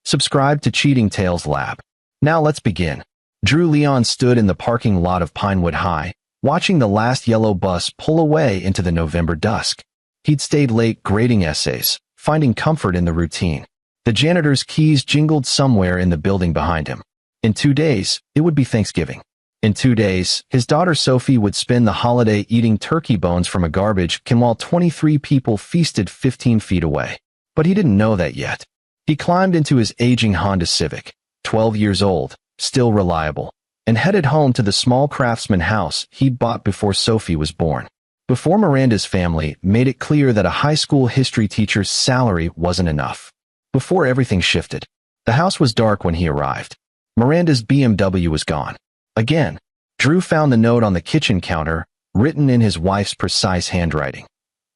Subscribe to Cheating Tales Lab. Now let's begin. Drew Leon stood in the parking lot of Pinewood High, watching the last yellow bus pull away into the November dusk. He'd stayed late grading essays, finding comfort in the routine. The janitor's keys jingled somewhere in the building behind him. In 2 days, it would be Thanksgiving. In 2 days, his daughter Sophie would spend the holiday eating turkey bones from a garbage can while 23 people feasted 15 feet away. But he didn't know that yet. He climbed into his aging Honda Civic, 12 years old, still reliable, and headed home to the small craftsman house he'd bought before Sophie was born. Before Miranda's family made it clear that a high school history teacher's salary wasn't enough. Before everything shifted, the house was dark when he arrived. Miranda's BMW was gone. Again, Drew found the note on the kitchen counter, written in his wife's precise handwriting.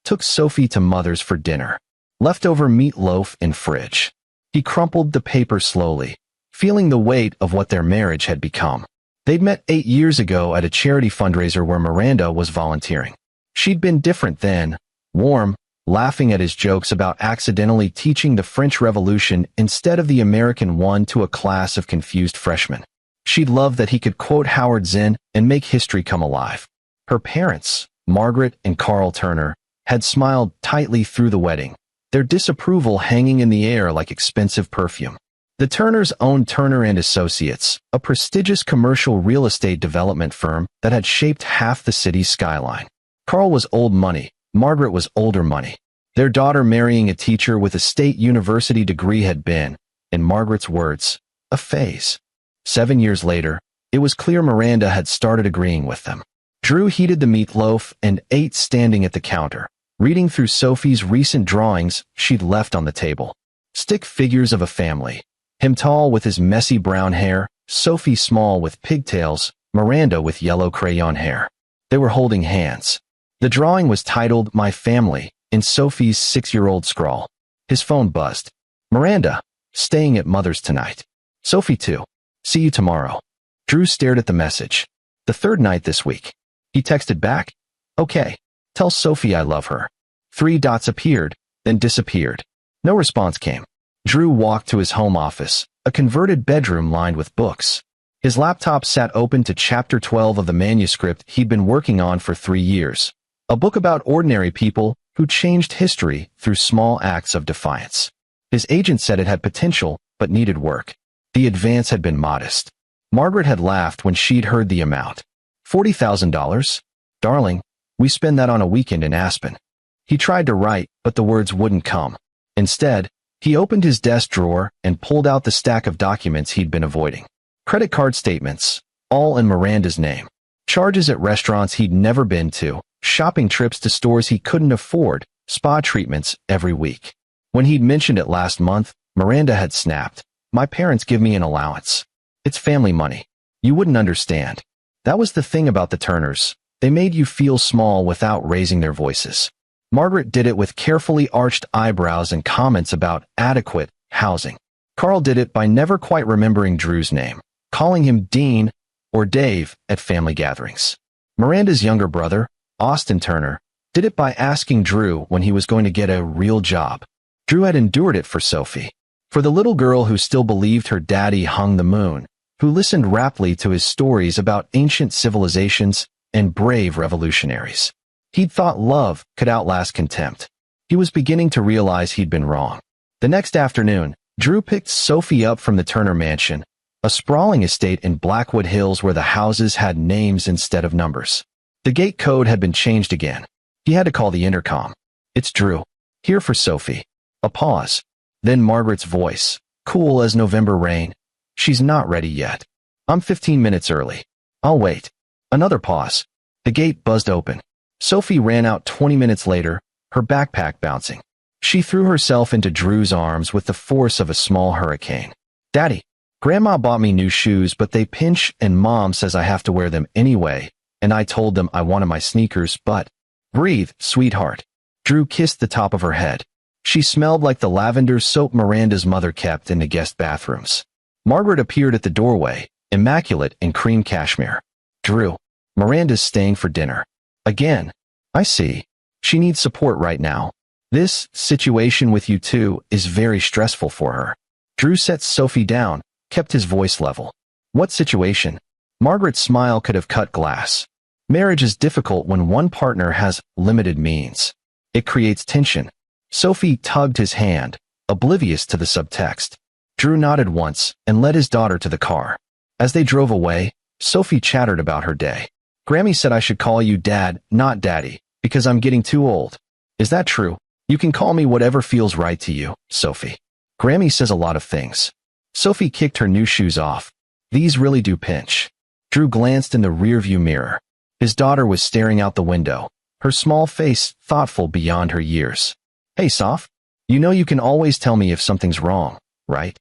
Took Sophie to Mother's for dinner. Leftover meatloaf in fridge. He crumpled the paper slowly, feeling the weight of what their marriage had become. They'd met 8 years ago at a charity fundraiser where Miranda was volunteering. She'd been different then, warm, laughing at his jokes about accidentally teaching the French Revolution instead of the American one to a class of confused freshmen. She'd loved that he could quote Howard Zinn and make history come alive. Her parents, Margaret and Carl Turner, had smiled tightly through the wedding, their disapproval hanging in the air like expensive perfume. The Turners owned Turner and Associates, a prestigious commercial real estate development firm that had shaped half the city's skyline. Carl was old money, Margaret was older money. Their daughter marrying a teacher with a state university degree had been, in Margaret's words, a phase. 7 years later, it was clear Miranda had started agreeing with them. Drew heated the meatloaf and ate standing at the counter, reading through Sophie's recent drawings she'd left on the table. Stick figures of a family. Him tall with his messy brown hair, Sophie small with pigtails, Miranda with yellow crayon hair. They were holding hands. The drawing was titled My Family, in Sophie's 6-year-old scrawl. His phone buzzed. Miranda, staying at Mother's tonight. Sophie too. See you tomorrow. Drew stared at the message. The third night this week. He texted back. Okay. Tell Sophie I love her. 3 dots appeared, then disappeared. No response came. Drew walked to his home office, a converted bedroom lined with books. His laptop sat open to chapter 12 of the manuscript he'd been working on for 3 years. A book about ordinary people who changed history through small acts of defiance. His agent said it had potential, but needed work. The advance had been modest. Margaret had laughed when she'd heard the amount. $40,000? Darling, we spend that on a weekend in Aspen. He tried to write, but the words wouldn't come. Instead, he opened his desk drawer and pulled out the stack of documents he'd been avoiding. Credit card statements, all in Miranda's name. Charges at restaurants he'd never been to, shopping trips to stores he couldn't afford, spa treatments every week. When he'd mentioned it last month, Miranda had snapped. My parents give me an allowance. It's family money. You wouldn't understand. That was the thing about the Turners. They made you feel small without raising their voices. Margaret did it with carefully arched eyebrows and comments about adequate housing. Carl did it by never quite remembering Drew's name, calling him Dean or Dave at family gatherings. Miranda's younger brother, Austin Turner, did it by asking Drew when he was going to get a real job. Drew had endured it for Sophie. For the little girl who still believed her daddy hung the moon, who listened raptly to his stories about ancient civilizations and brave revolutionaries. He'd thought love could outlast contempt. He was beginning to realize he'd been wrong. The next afternoon, Drew picked Sophie up from the Turner mansion, a sprawling estate in Blackwood Hills where the houses had names instead of numbers. The gate code had been changed again. He had to call the intercom. It's Drew. Here for Sophie. A pause. Then Margaret's voice, cool as November rain. She's not ready yet. I'm 15 minutes early. I'll wait. Another pause. The gate buzzed open. Sophie ran out 20 minutes later, her backpack bouncing. She threw herself into Drew's arms with the force of a small hurricane. Daddy, Grandma bought me new shoes, but they pinch and Mom says I have to wear them anyway, and I told them I wanted my sneakers, but... Breathe, sweetheart. Drew kissed the top of her head. She smelled like the lavender soap Miranda's mother kept in the guest bathrooms. Margaret appeared at the doorway, immaculate in cream cashmere. Drew, Miranda's staying for dinner. Again. I see. She needs support right now. This situation with you two is very stressful for her. Drew set Sophie down, kept his voice level. What situation? Margaret's smile could have cut glass. Marriage is difficult when one partner has limited means. It creates tension. Sophie tugged his hand, oblivious to the subtext. Drew nodded once and led his daughter to the car. As they drove away, Sophie chattered about her day. Grammy said I should call you Dad, not Daddy, because I'm getting too old. Is that true? You can call me whatever feels right to you, Sophie. Grammy says a lot of things. Sophie kicked her new shoes off. These really do pinch. Drew glanced in the rearview mirror. His daughter was staring out the window, her small face thoughtful beyond her years. Hey, Soph. You know you can always tell me if something's wrong, right?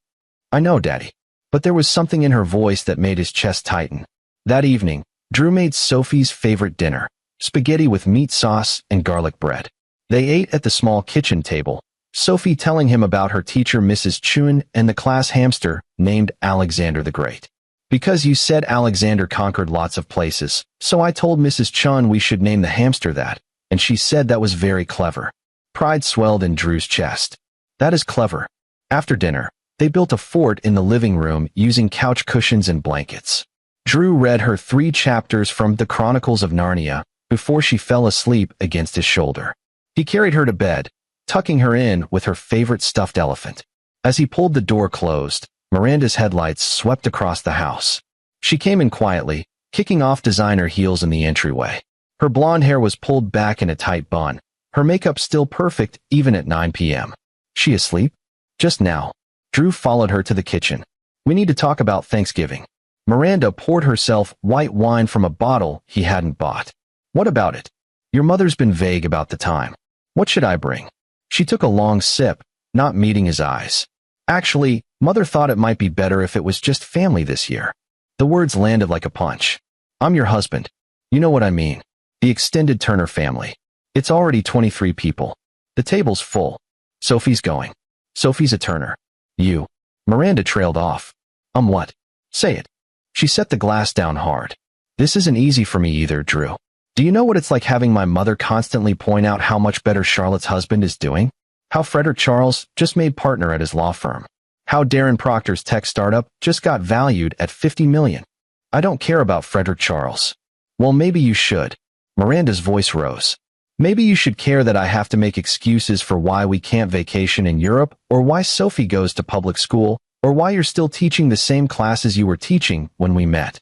I know, Daddy. But there was something in her voice that made his chest tighten. That evening, Drew made Sophie's favorite dinner, spaghetti with meat sauce and garlic bread. They ate at the small kitchen table, Sophie telling him about her teacher Mrs. Chun and the class hamster named Alexander the Great. Because you said Alexander conquered lots of places, so I told Mrs. Chun we should name the hamster that, and she said that was very clever. Pride swelled in Drew's chest. That is clever. After dinner, they built a fort in the living room using couch cushions and blankets. Drew read her 3 chapters from the Chronicles of Narnia before she fell asleep against his shoulder. He carried her to bed, tucking her in with her favorite stuffed elephant. As he pulled the door closed, Miranda's headlights swept across the house. She came in quietly, kicking off designer heels in the entryway. Her blonde hair was pulled back in a tight bun, her makeup still perfect even at 9 p.m. She asleep? Just now. Drew followed her to the kitchen. We need to talk about Thanksgiving. Miranda poured herself white wine from a bottle he hadn't bought. What about it? Your mother's been vague about the time. What should I bring? She took a long sip, not meeting his eyes. Actually, Mother thought it might be better if it was just family this year. The words landed like a punch. I'm your husband. You know what I mean. The extended Turner family. It's already 23 people. The table's full. Sophie's going. Sophie's a Turner. You. Miranda trailed off. What? Say it. She set the glass down hard. This isn't easy for me either, Drew. Do you know what it's like having my mother constantly point out how much better Charlotte's husband is doing? How Frederick Charles just made partner at his law firm. How Darren Proctor's tech startup just got valued at $50 million. I don't care about Frederick Charles. Well, maybe you should. Miranda's voice rose. Maybe you should care that I have to make excuses for why we can't vacation in Europe, or why Sophie goes to public school, or why you're still teaching the same classes you were teaching when we met.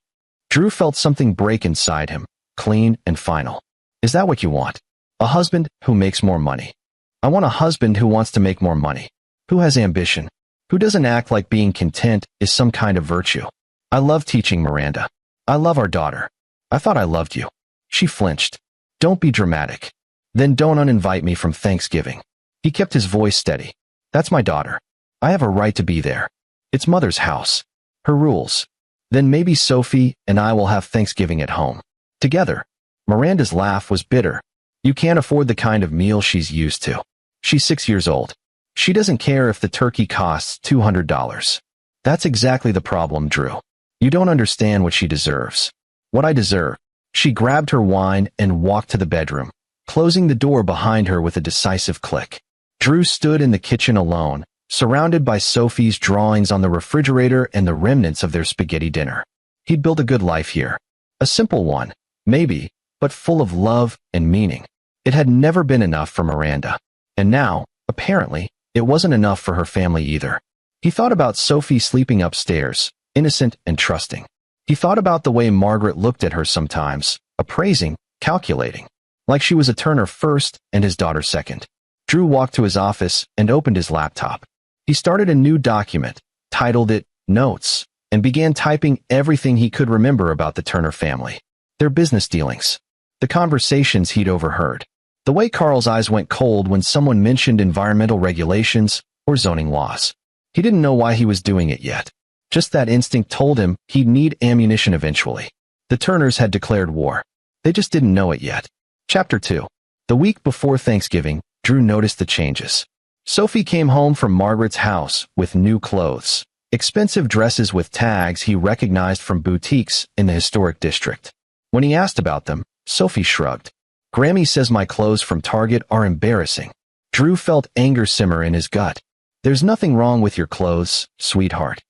Drew felt something break inside him, clean and final. Is that what you want? A husband who makes more money. I want a husband who wants to make more money, who has ambition, who doesn't act like being content is some kind of virtue. I love teaching, Miranda. I love our daughter. I thought I loved you. She flinched. Don't be dramatic. Then don't uninvite me from Thanksgiving. He kept his voice steady. That's my daughter. I have a right to be there. It's Mother's house. Her rules. Then maybe Sophie and I will have Thanksgiving at home. Together. Miranda's laugh was bitter. You can't afford the kind of meal she's used to. She's 6 years old. She doesn't care if the turkey costs $200. That's exactly the problem, Drew. You don't understand what she deserves. What I deserve. She grabbed her wine and walked to the bedroom, closing the door behind her with a decisive click. Drew stood in the kitchen alone, surrounded by Sophie's drawings on the refrigerator and the remnants of their spaghetti dinner. He'd built a good life here. A simple one, maybe, but full of love and meaning. It had never been enough for Miranda. And now, apparently, it wasn't enough for her family either. He thought about Sophie sleeping upstairs, innocent and trusting. He thought about the way Margaret looked at her sometimes, appraising, calculating, like she was a Turner first and his daughter second. Drew walked to his office and opened his laptop. He started a new document, titled it Notes, and began typing everything he could remember about the Turner family. Their business dealings. The conversations he'd overheard. The way Carl's eyes went cold when someone mentioned environmental regulations or zoning laws. He didn't know why he was doing it yet. Just that instinct told him he'd need ammunition eventually. The Turners had declared war. They just didn't know it yet. Chapter 2. The week before Thanksgiving, Drew noticed the changes. Sophie came home from Margaret's house with new clothes. Expensive dresses with tags he recognized from boutiques in the historic district. When he asked about them, Sophie shrugged. Grammy says my clothes from Target are embarrassing. Drew felt anger simmer in his gut. There's nothing wrong with your clothes, sweetheart.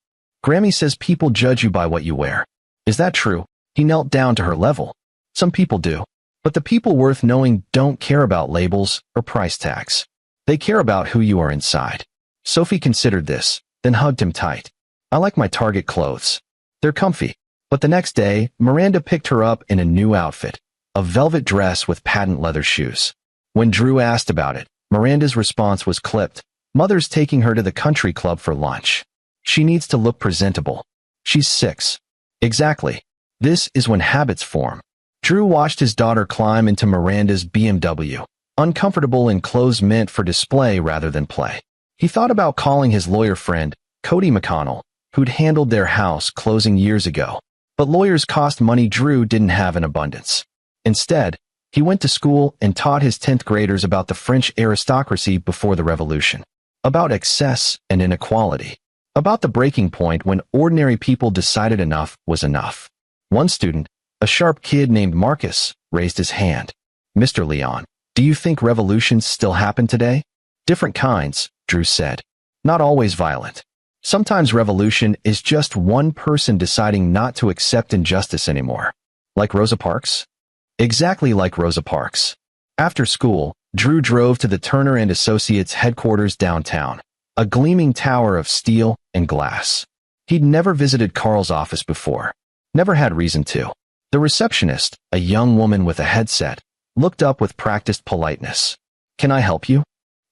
Grammy says people judge you by what you wear. Is that true? He knelt down to her level. Some people do. But the people worth knowing don't care about labels or price tags. They care about who you are inside. Sophie considered this, then hugged him tight. I like my Target clothes. They're comfy. But the next day, Miranda picked her up in a new outfit, a velvet dress with patent leather shoes. When Drew asked about it, Miranda's response was clipped. Mother's taking her to the country club for lunch. She needs to look presentable. She's 6. Exactly. This is when habits form. Drew watched his daughter climb into Miranda's BMW, uncomfortable in clothes meant for display rather than play. He thought about calling his lawyer friend, Cody McConnell, who'd handled their house closing years ago. But lawyers cost money Drew didn't have in abundance. Instead, he went to school and taught his 10th graders about the French aristocracy before the Revolution, about excess and inequality, about the breaking point when ordinary people decided enough was enough. One student, a sharp kid named Marcus, raised his hand. Mr. Leon, do you think revolutions still happen today? Different kinds, Drew said. Not always violent. Sometimes revolution is just one person deciding not to accept injustice anymore. Like Rosa Parks? Exactly like Rosa Parks. After school, Drew drove to the Turner & Associates headquarters downtown, a gleaming tower of steel and glass. He'd never visited Carl's office before. Never had reason to. The receptionist, a young woman with a headset, looked up with practiced politeness. Can I help you?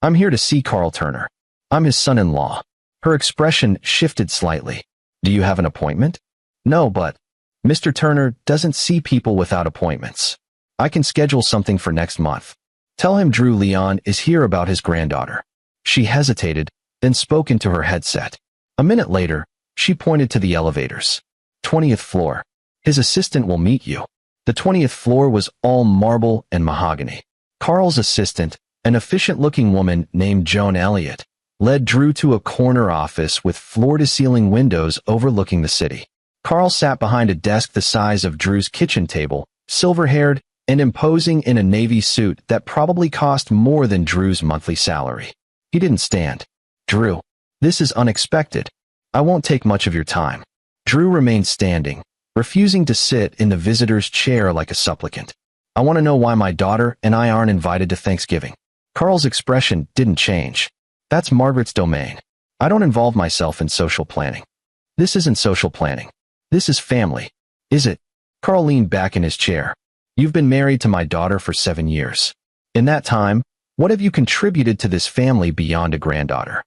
I'm here to see Carl Turner. I'm his son-in-law. Her expression shifted slightly. Do you have an appointment? No, but Mr. Turner doesn't see people without appointments. I can schedule something for next month. Tell him Drew Leon is here about his granddaughter. She hesitated, then spoke into her headset. A minute later, she pointed to the elevators. 20th floor. His assistant will meet you. The 20th floor was all marble and mahogany. Carl's assistant, an efficient-looking woman named Joan Elliott, led Drew to a corner office with floor-to-ceiling windows overlooking the city. Carl sat behind a desk the size of Drew's kitchen table, silver-haired and imposing in a navy suit that probably cost more than Drew's monthly salary. He didn't stand. Drew, this is unexpected. I won't take much of your time. Drew remained standing, refusing to sit in the visitor's chair like a supplicant. I want to know why my daughter and I aren't invited to Thanksgiving. Carl's expression didn't change. That's Margaret's domain. I don't involve myself in social planning. This isn't social planning. This is family. Is it? Carl leaned back in his chair. You've been married to my daughter for 7 years. In that time, what have you contributed to this family beyond a granddaughter?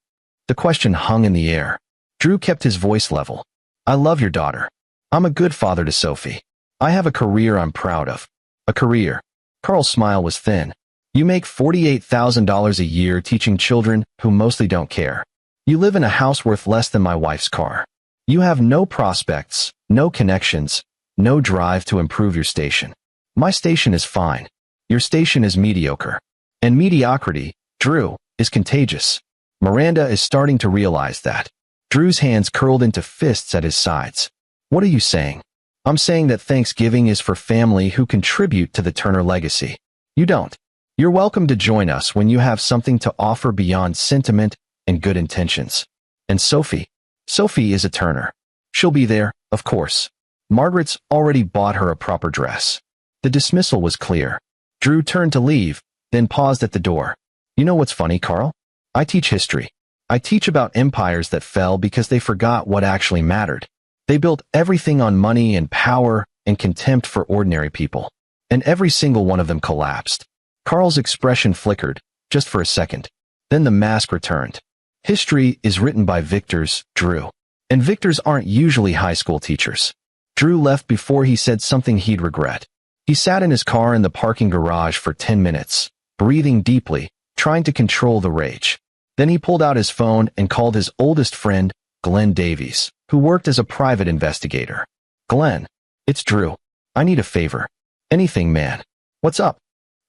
The question hung in the air. Drew kept his voice level. I love your daughter. I'm a good father to Sophie. I have a career I'm proud of. A career. Carl's smile was thin. You make $48,000 a year teaching children who mostly don't care. You live in a house worth less than my wife's car. You have no prospects, no connections, no drive to improve your station. My station is fine. Your station is mediocre. And mediocrity, Drew, is contagious. Miranda is starting to realize that. Drew's hands curled into fists at his sides. What are you saying? I'm saying that Thanksgiving is for family who contribute to the Turner legacy. You don't. You're welcome to join us when you have something to offer beyond sentiment and good intentions. And Sophie is a Turner. She'll be there, of course. Margaret's already bought her a proper dress. The dismissal was clear. Drew turned to leave, then paused at the door. You know what's funny, Carl? I teach history. I teach about empires that fell because they forgot what actually mattered. They built everything on money and power and contempt for ordinary people. And every single one of them collapsed. Carl's expression flickered, just for a second. Then the mask returned. History is written by victors, Drew. And victors aren't usually high school teachers. Drew left before he said something he'd regret. He sat in his car in the parking garage for 10 minutes, breathing deeply, trying to control the rage. Then he pulled out his phone and called his oldest friend, Glenn Davies, who worked as a private investigator. Glenn, it's Drew. I need a favor. Anything, man. What's up?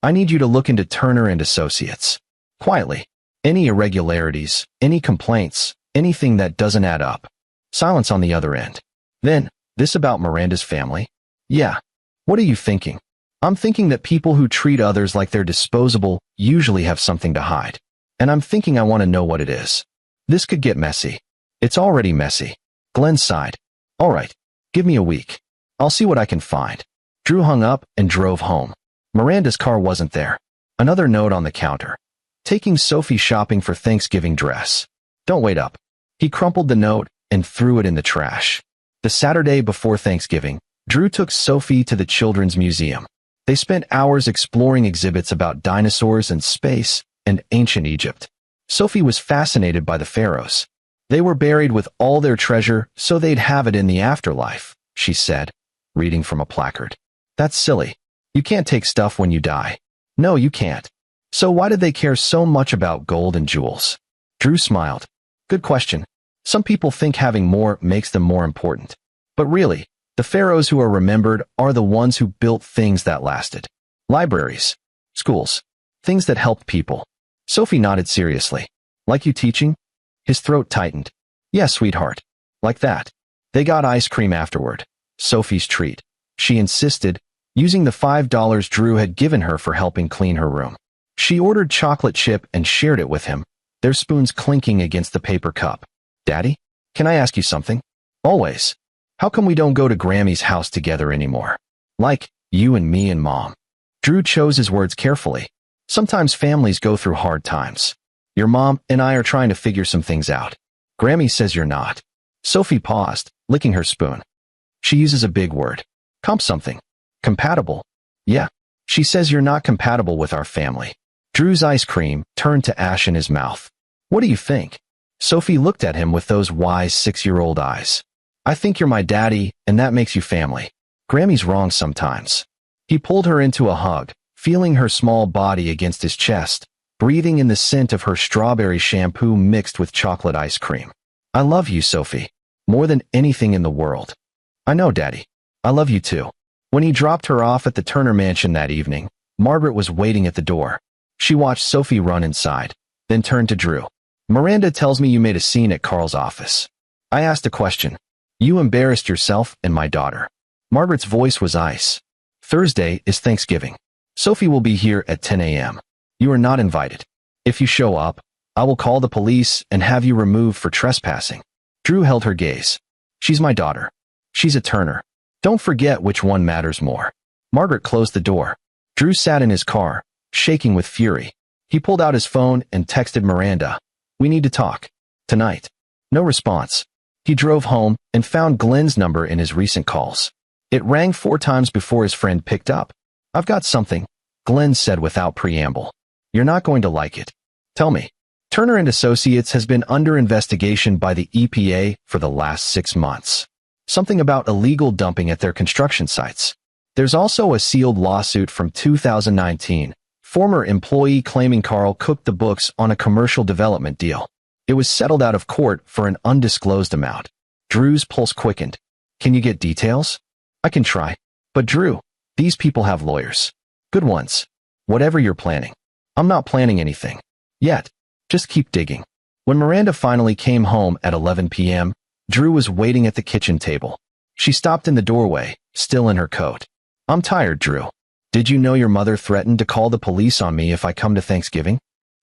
I need you to look into Turner & Associates. Quietly. Any irregularities, any complaints, anything that doesn't add up. Silence on the other end. Then, this about Miranda's family? Yeah. What are you thinking? I'm thinking that people who treat others like they're disposable usually have something to hide. And I'm thinking I want to know what it is. This could get messy. It's already messy. Glenn sighed. All right, give me a week. I'll see what I can find. Drew hung up and drove home. Miranda's car wasn't there. Another note on the counter. Taking Sophie shopping for Thanksgiving dress. Don't wait up. He crumpled the note and threw it in the trash. The Saturday before Thanksgiving, Drew took Sophie to the Children's Museum. They spent hours exploring exhibits about dinosaurs and space and ancient Egypt. Sophie was fascinated by the pharaohs. They were buried with all their treasure so they'd have it in the afterlife, she said, reading from a placard. That's silly. You can't take stuff when you die. No, you can't. So why did they care so much about gold and jewels? Drew smiled. Good question. Some people think having more makes them more important. But really, the pharaohs who are remembered are the ones who built things that lasted. Libraries, schools, things that helped people. Sophie nodded seriously. Like you teaching? His throat tightened. Yes, sweetheart. Like that. They got ice cream afterward. Sophie's treat. She insisted, using the $5 Drew had given her for helping clean her room. She ordered chocolate chip and shared it with him, their spoons clinking against the paper cup. Daddy, can I ask you something? Always. How come we don't go to Grammy's house together anymore? Like, you and me and Mom. Drew chose his words carefully. Sometimes families go through hard times. Your mom and I are trying to figure some things out. Grammy says you're not. Sophie paused, licking her spoon. She uses a big word. Something. Compatible. Yeah. She says you're not compatible with our family. Drew's ice cream turned to ash in his mouth. What do you think? Sophie looked at him with those wise 6-year-old eyes. I think you're my daddy, and that makes you family. Grammy's wrong sometimes. He pulled her into a hug, feeling her small body against his chest, breathing in the scent of her strawberry shampoo mixed with chocolate ice cream. I love you, Sophie. More than anything in the world. I know, Daddy. I love you too. When he dropped her off at the Turner mansion that evening, Margaret was waiting at the door. She watched Sophie run inside, then turned to Drew. Miranda tells me you made a scene at Carl's office. I asked a question. You embarrassed yourself and my daughter. Margaret's voice was ice. Thursday is Thanksgiving. Sophie will be here at 10 a.m. You are not invited. If you show up, I will call the police and have you removed for trespassing. Drew held her gaze. She's my daughter. She's a Turner. Don't forget which one matters more. Margaret closed the door. Drew sat in his car, shaking with fury. He pulled out his phone and texted Miranda. We need to talk. Tonight. No response. He drove home and found Glenn's number in his recent calls. It rang 4 times before his friend picked up. I've got something, Glenn said without preamble. You're not going to like it. Tell me. Turner and Associates has been under investigation by the EPA for the last 6 months. Something about illegal dumping at their construction sites. There's also a sealed lawsuit from 2019, former employee claiming Carl cooked the books on a commercial development deal. It was settled out of court for an undisclosed amount. Drew's pulse quickened. Can you get details? I can try. But Drew, these people have lawyers. Good ones. Whatever you're planning. I'm not planning anything. Yet. Just keep digging. When Miranda finally came home at 11 p.m., Drew was waiting at the kitchen table. She stopped in the doorway, still in her coat. I'm tired, Drew. Did you know your mother threatened to call the police on me if I come to Thanksgiving?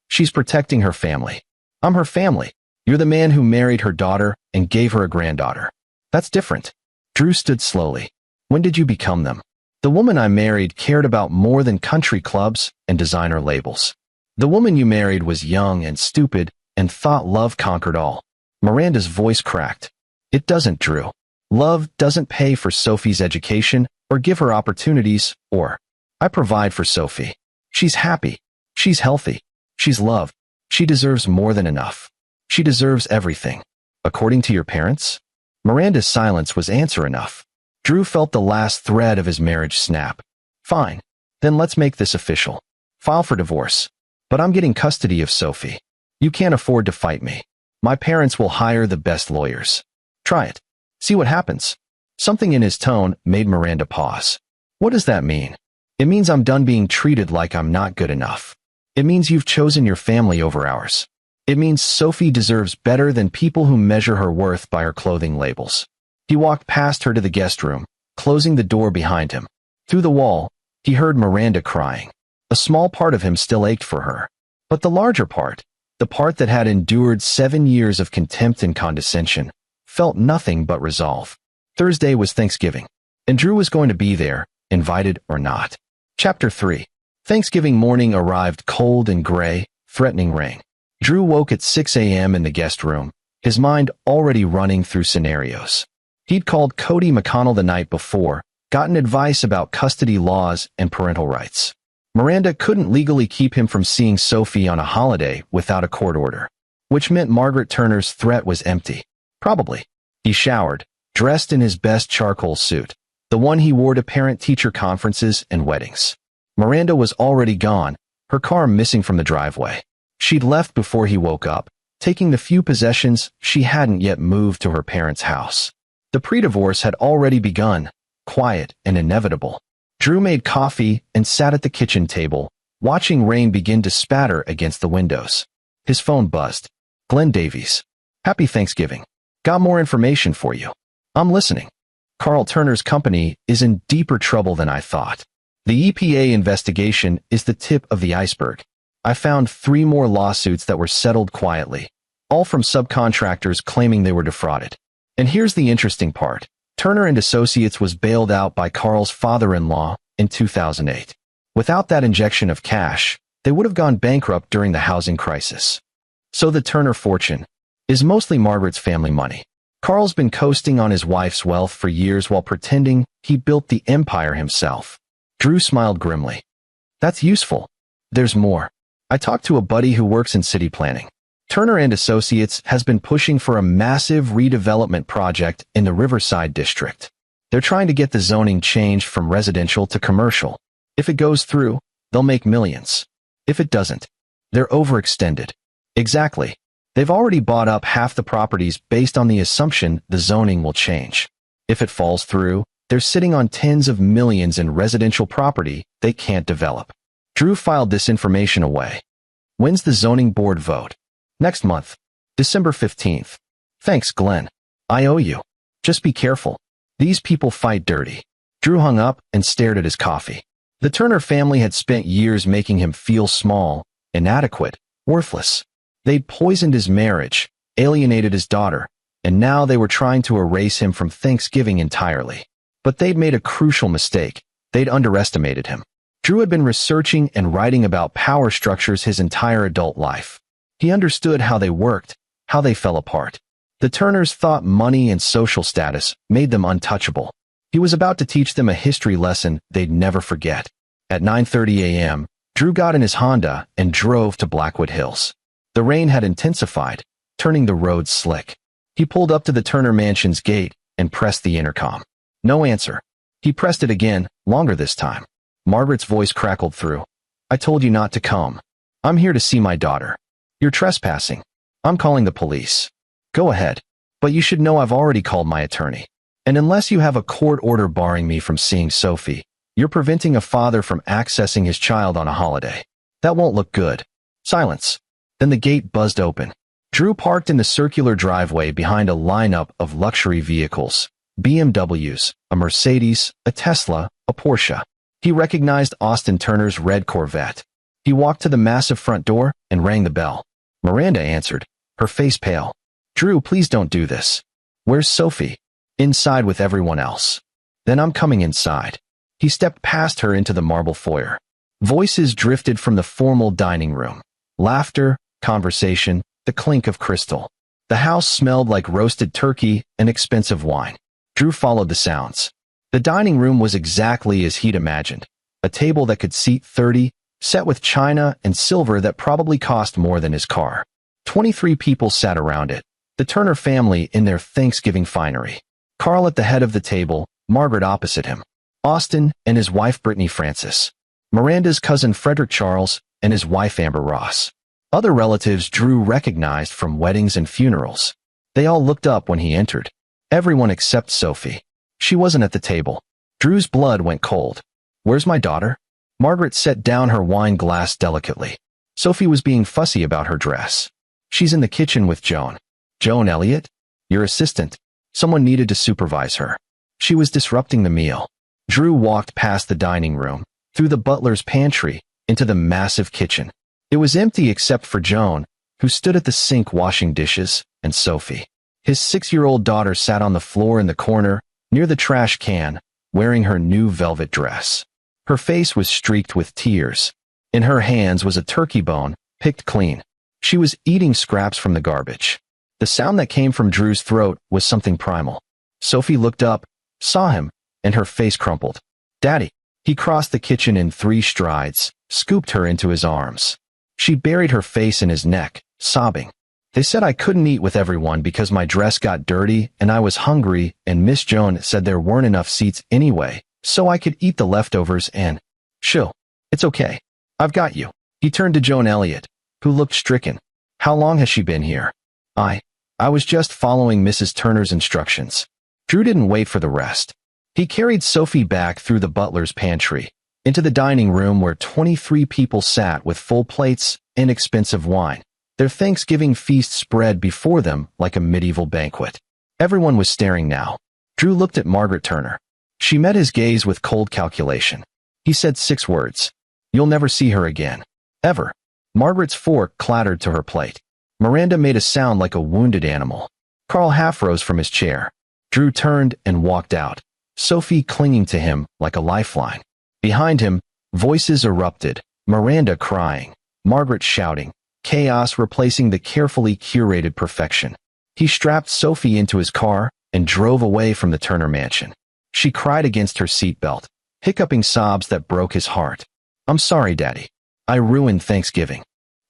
She's protecting her family. I'm her family. You're the man who married her daughter and gave her a granddaughter. That's different. Drew stood slowly. When did you become them? The woman I married cared about more than country clubs and designer labels. The woman you married was young and stupid and thought love conquered all. Miranda's voice cracked. It doesn't, Drew. Love doesn't pay for Sophie's education or give her opportunities, or I provide for Sophie. She's happy. She's healthy. She's loved. She deserves more than enough. She deserves everything. According to your parents? Miranda's silence was answer enough. Drew felt the last thread of his marriage snap. Fine. Then let's make this official. File for divorce. But I'm getting custody of Sophie. You can't afford to fight me. My parents will hire the best lawyers. Try it. See what happens. Something in his tone made Miranda pause. What does that mean? It means I'm done being treated like I'm not good enough. It means you've chosen your family over ours. It means Sophie deserves better than people who measure her worth by her clothing labels. He walked past her to the guest room, closing the door behind him. Through the wall, he heard Miranda crying. A small part of him still ached for her. But the larger part, The part that had endured 7 years of contempt and condescension felt nothing but resolve. Thursday was Thanksgiving, and Drew was going to be there, invited or not. Chapter 3. Thanksgiving morning arrived cold and gray, threatening rain. Drew woke at 6 a.m. in the guest room, his mind already running through scenarios. He'd called Cody McConnell the night before, gotten advice about custody laws and parental rights. Miranda couldn't legally keep him from seeing Sophie on a holiday without a court order, which meant Margaret Turner's threat was empty. Probably. He showered, dressed in his best charcoal suit, the one he wore to parent-teacher conferences and weddings. Miranda was already gone, her car missing from the driveway. She'd left before he woke up, taking the few possessions she hadn't yet moved to her parents' house. The pre-divorce had already begun, quiet and inevitable. Drew made coffee and sat at the kitchen table, watching rain begin to spatter against the windows. His phone buzzed. Glenn Davies. Happy Thanksgiving. Got more information for you. I'm listening. Carl Turner's company is in deeper trouble than I thought. The EPA investigation is the tip of the iceberg. I found 3 more lawsuits that were settled quietly, all from subcontractors claiming they were defrauded. And here's the interesting part. Turner and Associates was bailed out by Carl's father-in-law in 2008. Without that injection of cash, they would have gone bankrupt during the housing crisis. So the Turner fortune is mostly Margaret's family money. Carl's been coasting on his wife's wealth for years while pretending he built the empire himself. Drew smiled grimly. That's useful. There's more. I talked to a buddy who works in city planning. Turner and Associates has been pushing for a massive redevelopment project in the Riverside district. They're trying to get the zoning changed from residential to commercial. If it goes through, they'll make millions. If it doesn't, they're overextended. Exactly. They've already bought up half the properties based on the assumption the zoning will change. If it falls through, they're sitting on tens of millions in residential property they can't develop. Drew filed this information away. When's the zoning board vote? Next month. December 15th. Thanks, Glenn. I owe you. Just be careful. These people fight dirty. Drew hung up and stared at his coffee. The Turner family had spent years making him feel small, inadequate, worthless. They'd poisoned his marriage, alienated his daughter, and now they were trying to erase him from Thanksgiving entirely. But they'd made a crucial mistake. They'd underestimated him. Drew had been researching and writing about power structures his entire adult life. He understood how they worked, how they fell apart. The Turners thought money and social status made them untouchable. He was about to teach them a history lesson they'd never forget. At 9:30 a.m., Drew got in his Honda and drove to Blackwood Hills. The rain had intensified, turning the roads slick. He pulled up to the Turner mansion's gate and pressed the intercom. No answer. He pressed it again, longer this time. Margaret's voice crackled through. I told you not to come. I'm here to see my daughter. You're trespassing. I'm calling the police. Go ahead. But you should know I've already called my attorney. And unless you have a court order barring me from seeing Sophie, you're preventing a father from accessing his child on a holiday. That won't look good. Silence. Then the gate buzzed open. Drew parked in the circular driveway behind a lineup of luxury vehicles. BMWs, a Mercedes, a Tesla, a Porsche. He recognized Austin Turner's red Corvette. He walked to the massive front door and rang the bell. Miranda answered, her face pale. Drew, please don't do this. Where's Sophie? Inside with everyone else. Then I'm coming inside. He stepped past her into the marble foyer. Voices drifted from the formal dining room. Laughter, conversation, the clink of crystal. The house smelled like roasted turkey and expensive wine. Drew followed the sounds. The dining room was exactly as he'd imagined. A table that could seat 30, set with china and silver that probably cost more than his car. 23 people sat around it, the Turner family in their Thanksgiving finery. Carl at the head of the table, Margaret opposite him. Austin and his wife Brittany Francis. Miranda's cousin Frederick Charles and his wife Amber Ross. Other relatives Drew recognized from weddings and funerals. They all looked up when he entered. Everyone except Sophie. She wasn't at the table. Drew's blood went cold. Where's my daughter? Margaret set down her wine glass delicately. Sophie was being fussy about her dress. She's in the kitchen with Joan. Joan Elliott? Your assistant. Someone needed to supervise her. She was disrupting the meal. Drew walked past the dining room, through the butler's pantry, into the massive kitchen. It was empty except for Joan, who stood at the sink washing dishes, and Sophie. His 6-year-old daughter sat on the floor in the corner, near the trash can, wearing her new velvet dress. Her face was streaked with tears. In her hands was a turkey bone, picked clean. She was eating scraps from the garbage. The sound that came from Drew's throat was something primal. Sophie looked up, saw him, and her face crumpled. "Daddy." He crossed the kitchen in 3 strides, scooped her into his arms. She buried her face in his neck, sobbing. "They said I couldn't eat with everyone because my dress got dirty and I was hungry, and Miss Joan said there weren't enough seats anyway, so I could eat the leftovers and—" "Shoo. It's okay. I've got you." He turned to Joan Elliott, who looked stricken. "How long has she been here?" I was just following Mrs. Turner's instructions." Drew didn't wait for the rest. He carried Sophie back through the butler's pantry, into the dining room where 23 people sat with full plates and expensive wine, their Thanksgiving feast spread before them like a medieval banquet. Everyone was staring now. Drew looked at Margaret Turner. She met his gaze with cold calculation. He said 6 words. "You'll never see her again. Ever." Margaret's fork clattered to her plate. Miranda made a sound like a wounded animal. Carl half rose from his chair. Drew turned and walked out, Sophie clinging to him like a lifeline. Behind him, voices erupted, Miranda crying, Margaret shouting, chaos replacing the carefully curated perfection. He strapped Sophie into his car and drove away from the Turner mansion. She cried against her seatbelt, hiccuping sobs that broke his heart. "I'm sorry, Daddy. I ruined Thanksgiving."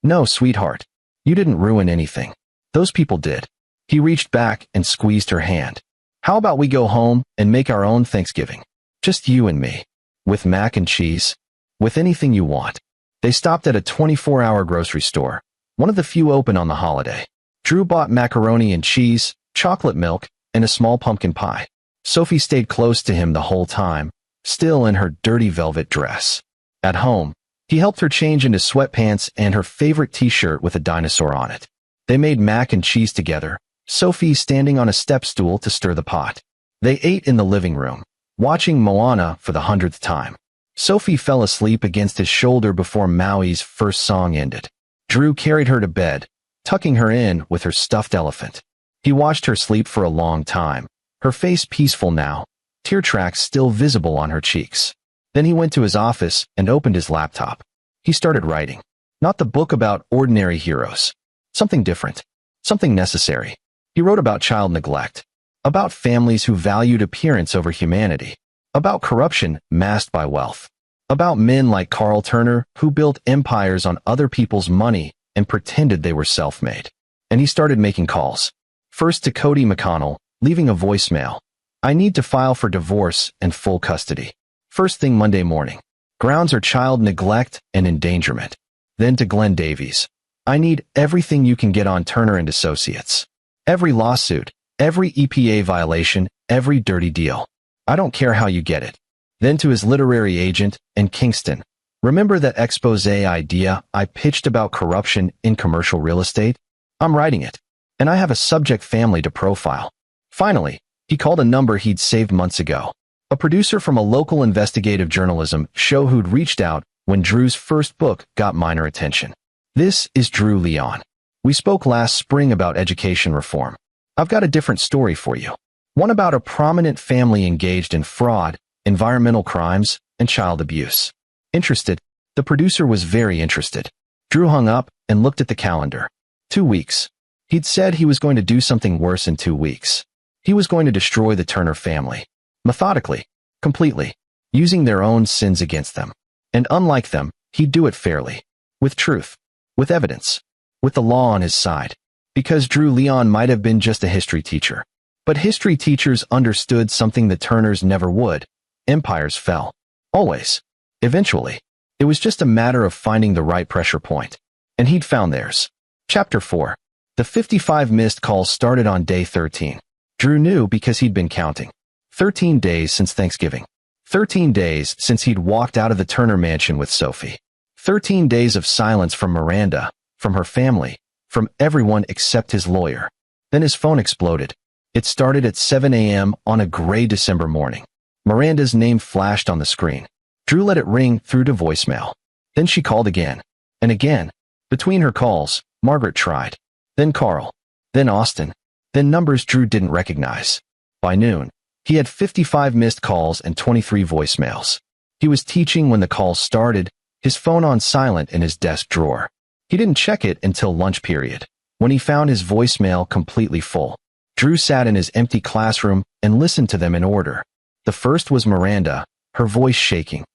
"No, sweetheart. You didn't ruin anything. Those people did." He reached back and squeezed her hand. "How about we go home and make our own Thanksgiving? Just you and me. With mac and cheese. With anything you want." They stopped at a 24-hour grocery store, one of the few open on the holiday. Drew bought macaroni and cheese, chocolate milk, and a small pumpkin pie. Sophie stayed close to him the whole time, still in her dirty velvet dress. At home, he helped her change into sweatpants and her favorite t-shirt with a dinosaur on it. They made mac and cheese together, Sophie standing on a step stool to stir the pot. They ate in the living room, watching Moana for the 100th time. Sophie fell asleep against his shoulder before Maui's first song ended. Drew carried her to bed, tucking her in with her stuffed elephant. He watched her sleep for a long time, her face peaceful now, tear tracks still visible on her cheeks. Then he went to his office and opened his laptop. He started writing. Not the book about ordinary heroes. Something different. Something necessary. He wrote about child neglect. About families who valued appearance over humanity. About corruption masked by wealth. About men like Carl Turner who built empires on other people's money and pretended they were self-made. And he started making calls. First to Cody McConnell, leaving a voicemail. "I need to file for divorce and full custody. First thing Monday morning. Grounds are child neglect and endangerment." Then to Glenn Davies. "I need everything you can get on Turner and Associates. Every lawsuit, every EPA violation, every dirty deal. I don't care how you get it." Then to his literary agent in Kingston. "Remember that expose idea I pitched about corruption in commercial real estate? I'm writing it. And I have a subject family to profile." Finally, he called a number he'd saved months ago. A producer from a local investigative journalism show who'd reached out when Drew's first book got minor attention. "This is Drew Leon. We spoke last spring about education reform. I've got a different story for you. One about a prominent family engaged in fraud, environmental crimes, and child abuse." Interested? The producer was very interested. Drew hung up and looked at the calendar. 2 weeks. He'd said he was going to do something worse in 2 weeks. He was going to destroy the Turner family. Methodically. Completely. Using their own sins against them. And unlike them, he'd do it fairly. With truth. With evidence. With the law on his side. Because Drew Leon might have been just a history teacher. But history teachers understood something the Turners never would. Empires fell. Always. Eventually. It was just a matter of finding the right pressure point. And he'd found theirs. Chapter 4. The 55 missed calls started on day 13. Drew knew because he'd been counting. 13 days since Thanksgiving. 13 days since he'd walked out of the Turner mansion with Sophie. 13 days of silence from Miranda, from her family, from everyone except his lawyer. Then his phone exploded. It started at 7 a.m. on a gray December morning. Miranda's name flashed on the screen. Drew let it ring through to voicemail. Then she called again. And again. Between her calls, Margaret tried. Then Carl. Then Austin. Then numbers Drew didn't recognize. By noon, he had 55 missed calls and 23 voicemails. He was teaching when the calls started, his phone on silent in his desk drawer. He didn't check it until lunch period, when he found his voicemail completely full. Drew sat in his empty classroom and listened to them in order. The first was Miranda, her voice shaking.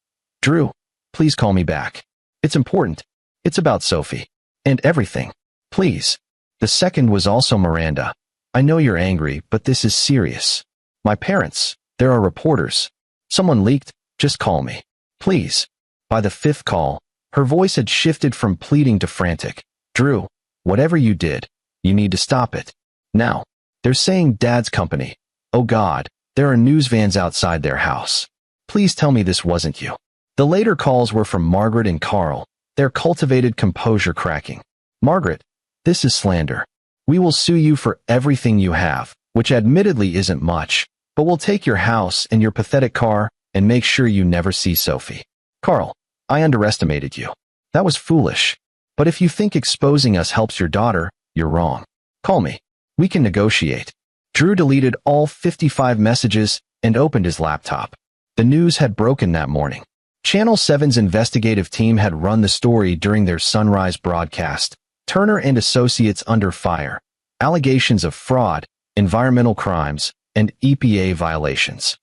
"Drew, please call me back. It's important. It's about Sophie. And everything. Please." The second was also Miranda. "I know you're angry, but this is serious. My parents, there are reporters. Someone leaked, just call me. Please." By the fifth call, her voice had shifted from pleading to frantic. "Drew, whatever you did, you need to stop it. Now. They're saying Dad's company. Oh God, there are news vans outside their house. Please tell me this wasn't you." The later calls were from Margaret and Carl, their cultivated composure cracking. "Margaret, this is slander. We will sue you for everything you have, which admittedly isn't much, but we'll take your house and your pathetic car and make sure you never see Sophie." "Carl, I underestimated you. That was foolish. But if you think exposing us helps your daughter, you're wrong. Call me. We can negotiate." Drew deleted all 55 messages and opened his laptop. The news had broken that morning. Channel 7's investigative team had run the story during their sunrise broadcast. Turner and Associates under fire. Allegations of fraud, environmental crimes, and EPA violations.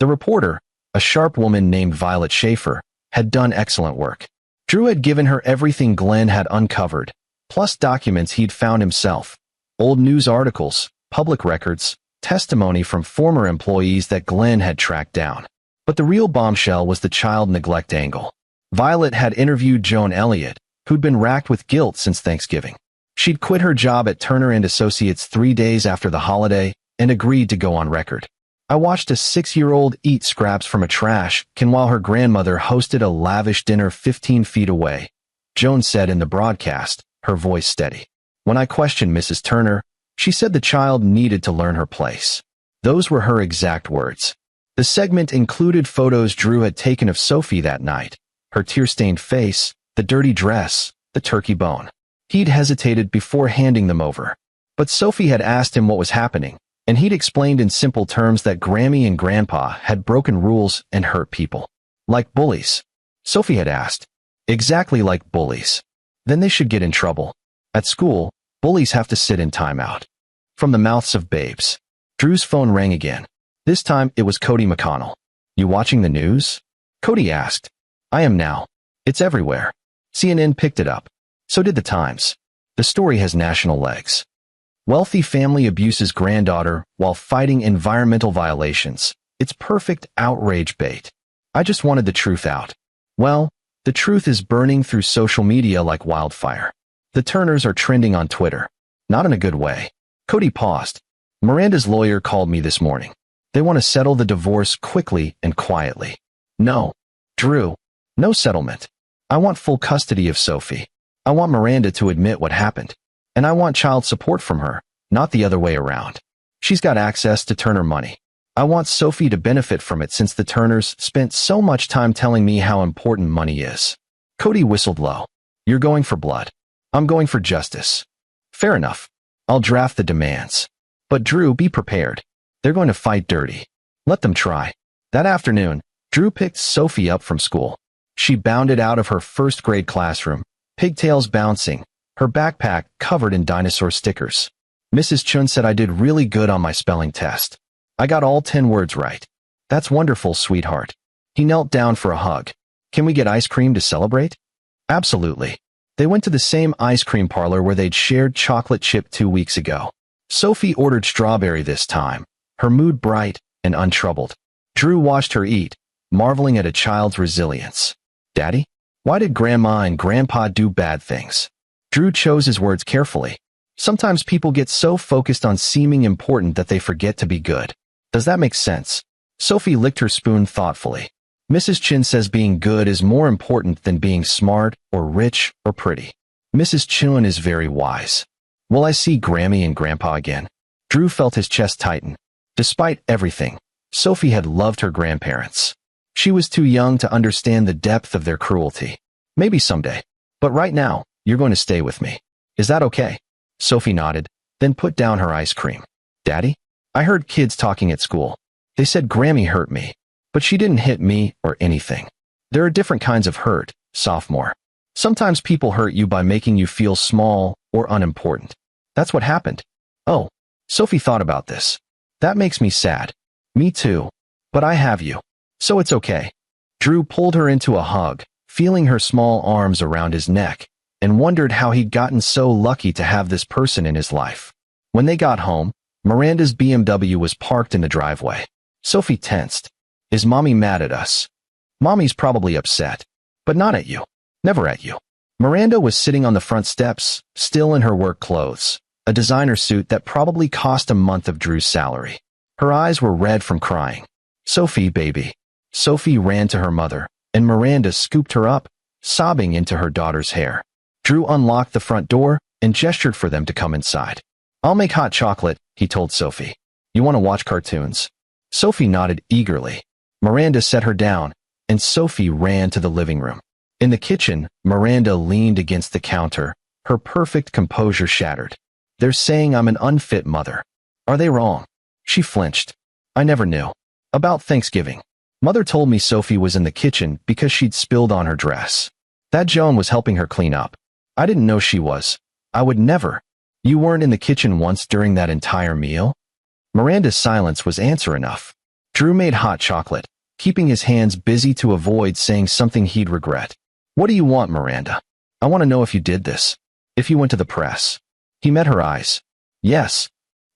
The reporter, a sharp woman named Violet Schaefer, had done excellent work. Drew had given her everything Glenn had uncovered, plus documents he'd found himself. Old news articles, public records, testimony from former employees that Glenn had tracked down. But the real bombshell was the child neglect angle. Violet had interviewed Joan Elliott, who'd been racked with guilt since Thanksgiving. She'd quit her job at Turner and Associates 3 days after the holiday and agreed to go on record. "I watched a 6-year-old eat scraps from a trash can while her grandmother hosted a lavish dinner 15 feet away," Joan said in the broadcast, her voice steady. "When I questioned Mrs. Turner, she said the child needed to learn her place." Those were her exact words. The segment included photos Drew had taken of Sophie that night, her tear-stained face, the dirty dress, the turkey bone. He'd hesitated before handing them over. But Sophie had asked him what was happening, and he'd explained in simple terms that Grammy and Grandpa had broken rules and hurt people. Like bullies. Sophie had asked. Exactly like bullies. Then they should get in trouble. At school, bullies have to sit in timeout. From the mouths of babes. Drew's phone rang again. This time it was Cody McConnell. "You watching the news?" Cody asked. "I am now. It's everywhere." CNN picked it up. So did the Times. The story has national legs. Wealthy family abuses granddaughter while fighting environmental violations. It's perfect outrage bait. I just wanted the truth out. Well, the truth is burning through social media like wildfire. The Turners are trending on Twitter. Not in a good way. Cody paused. "Miranda's lawyer called me this morning. They want to settle the divorce quickly and quietly." "No. Drew. No settlement. I want full custody of Sophie. I want Miranda to admit what happened. And I want child support from her, not the other way around. She's got access to Turner money. I want Sophie to benefit from it since the Turners spent so much time telling me how important money is." Cody whistled low. "You're going for blood. I'm going for justice." "Fair enough. I'll draft the demands. But Drew, be prepared. They're going to fight dirty. Let them try." That afternoon, Drew picked Sophie up from school. She bounded out of her first-grade classroom, pigtails bouncing, her backpack covered in dinosaur stickers. "Mrs. Chun said I did really good on my spelling test. I got all 10 words right." "That's wonderful, sweetheart." He knelt down for a hug. "Can we get ice cream to celebrate?" "Absolutely." They went to the same ice cream parlor where they'd shared chocolate chip 2 weeks ago. Sophie ordered strawberry this time, her mood bright and untroubled. Drew watched her eat, marveling at a child's resilience. "Daddy? Why did Grandma and Grandpa do bad things?" Drew chose his words carefully. Sometimes people get so focused on seeming important that they forget to be good. Does that make sense? Sophie licked her spoon thoughtfully. "Mrs. Chin says being good is more important than being smart or rich or pretty. Mrs. Chin is very wise. Will I see Grammy and Grandpa again?" Drew felt his chest tighten. Despite everything, Sophie had loved her grandparents. She was too young to understand the depth of their cruelty. "Maybe someday. But right now, you're going to stay with me." Is that okay? Sophie nodded, then put down her ice cream. Daddy? I heard kids talking at school. They said Grammy hurt me, but she didn't hit me or anything. There are different kinds of hurt, sophomore. Sometimes people hurt you by making you feel small or unimportant. That's what happened. Oh, Sophie thought about this. That makes me sad. Me too. But I have you. So it's okay. Drew pulled her into a hug, feeling her small arms around his neck, and wondered how he'd gotten so lucky to have this person in his life. When they got home, Miranda's BMW was parked in the driveway. Sophie tensed. Is Mommy mad at us? Mommy's probably upset. But not at you. Never at you. Miranda was sitting on the front steps, still in her work clothes, a designer suit that probably cost a month of Drew's salary. Her eyes were red from crying. Sophie, baby. Sophie ran to her mother, and Miranda scooped her up, sobbing into her daughter's hair. Drew unlocked the front door and gestured for them to come inside. I'll make hot chocolate, he told Sophie. You want to watch cartoons? Sophie nodded eagerly. Miranda set her down, and Sophie ran to the living room. In the kitchen, Miranda leaned against the counter, her perfect composure shattered. They're saying I'm an unfit mother. Are they wrong? She flinched. I never knew. About Thanksgiving. Mother told me Sophie was in the kitchen because she'd spilled on her dress. That Joan was helping her clean up. I didn't know she was. I would never. You weren't in the kitchen once during that entire meal? Miranda's silence was answer enough. Drew made hot chocolate, keeping his hands busy to avoid saying something he'd regret. What do you want, Miranda? I want to know if you did this. If you went to the press. He met her eyes. Yes.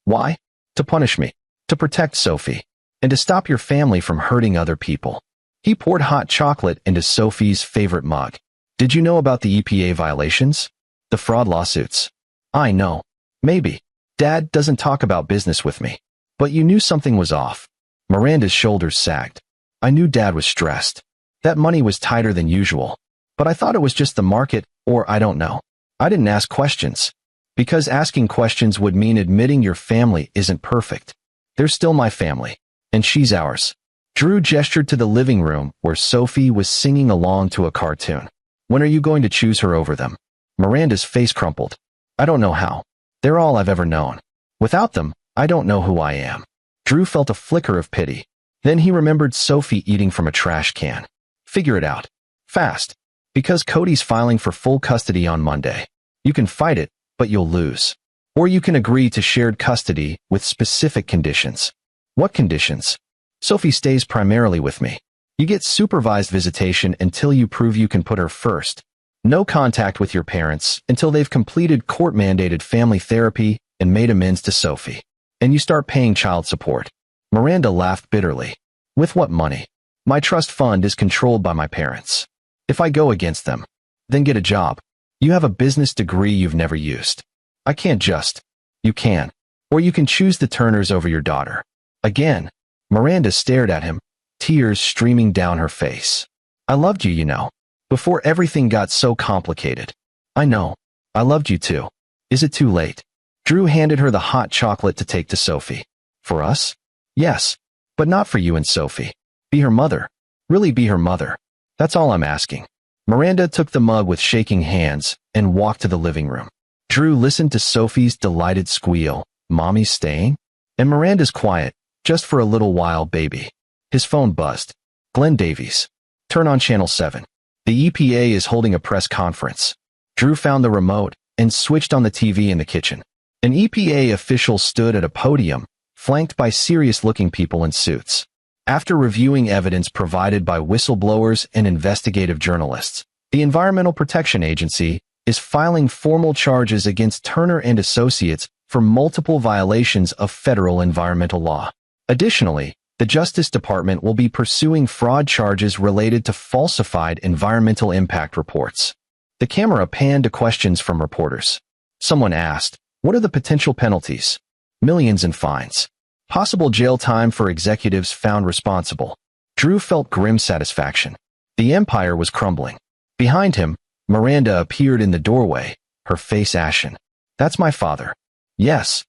Why? To punish me. To protect Sophie. And to stop your family from hurting other people. He poured hot chocolate into Sophie's favorite mug. Did you know about the EPA violations? The fraud lawsuits? I know. Maybe. Dad doesn't talk about business with me. But you knew something was off. Miranda's shoulders sagged. I knew Dad was stressed. That money was tighter than usual. But I thought it was just the market, or I don't know. I didn't ask questions. Because asking questions would mean admitting your family isn't perfect. They're still my family. And she's ours. Drew gestured to the living room where Sophie was singing along to a cartoon. When are you going to choose her over them? Miranda's face crumpled. I don't know how. They're all I've ever known. Without them, I don't know who I am. Drew felt a flicker of pity. Then he remembered Sophie eating from a trash can. Figure it out. Fast. Because Cody's filing for full custody on Monday. You can fight it, but you'll lose. Or you can agree to shared custody with specific conditions. What conditions? Sophie stays primarily with me. You get supervised visitation until you prove you can put her first. No contact with your parents until they've completed court-mandated family therapy and made amends to Sophie. And you start paying child support. Miranda laughed bitterly. With what money? My trust fund is controlled by my parents. If I go against them, then get a job. You have a business degree you've never used. I can't just. You can. Or you can choose the Turners over your daughter. Again, Miranda stared at him, tears streaming down her face. I loved you, you know. Before everything got so complicated. I know. I loved you too. Is it too late? Drew handed her the hot chocolate to take to Sophie. For us? Yes. But not for you and Sophie. Be her mother. Really be her mother. That's all I'm asking. Miranda took the mug with shaking hands and walked to the living room. Drew listened to Sophie's delighted squeal. Mommy's staying? And Miranda's quiet. Just for a little while, baby. His phone buzzed. Glenn Davies. Turn on Channel 7. The EPA is holding a press conference. Drew found the remote and switched on the TV in the kitchen. An EPA official stood at a podium, flanked by serious-looking people in suits. After reviewing evidence provided by whistleblowers and investigative journalists, the Environmental Protection Agency is filing formal charges against Turner and Associates for multiple violations of federal environmental law. Additionally, the Justice Department will be pursuing fraud charges related to falsified environmental impact reports. The camera panned to questions from reporters. Someone asked, what are the potential penalties? Millions in fines. Possible jail time for executives found responsible. Drew felt grim satisfaction. The empire was crumbling. Behind him, Miranda appeared in the doorway, her face ashen. That's my father. Yes.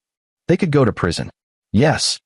They could go to prison. Yes.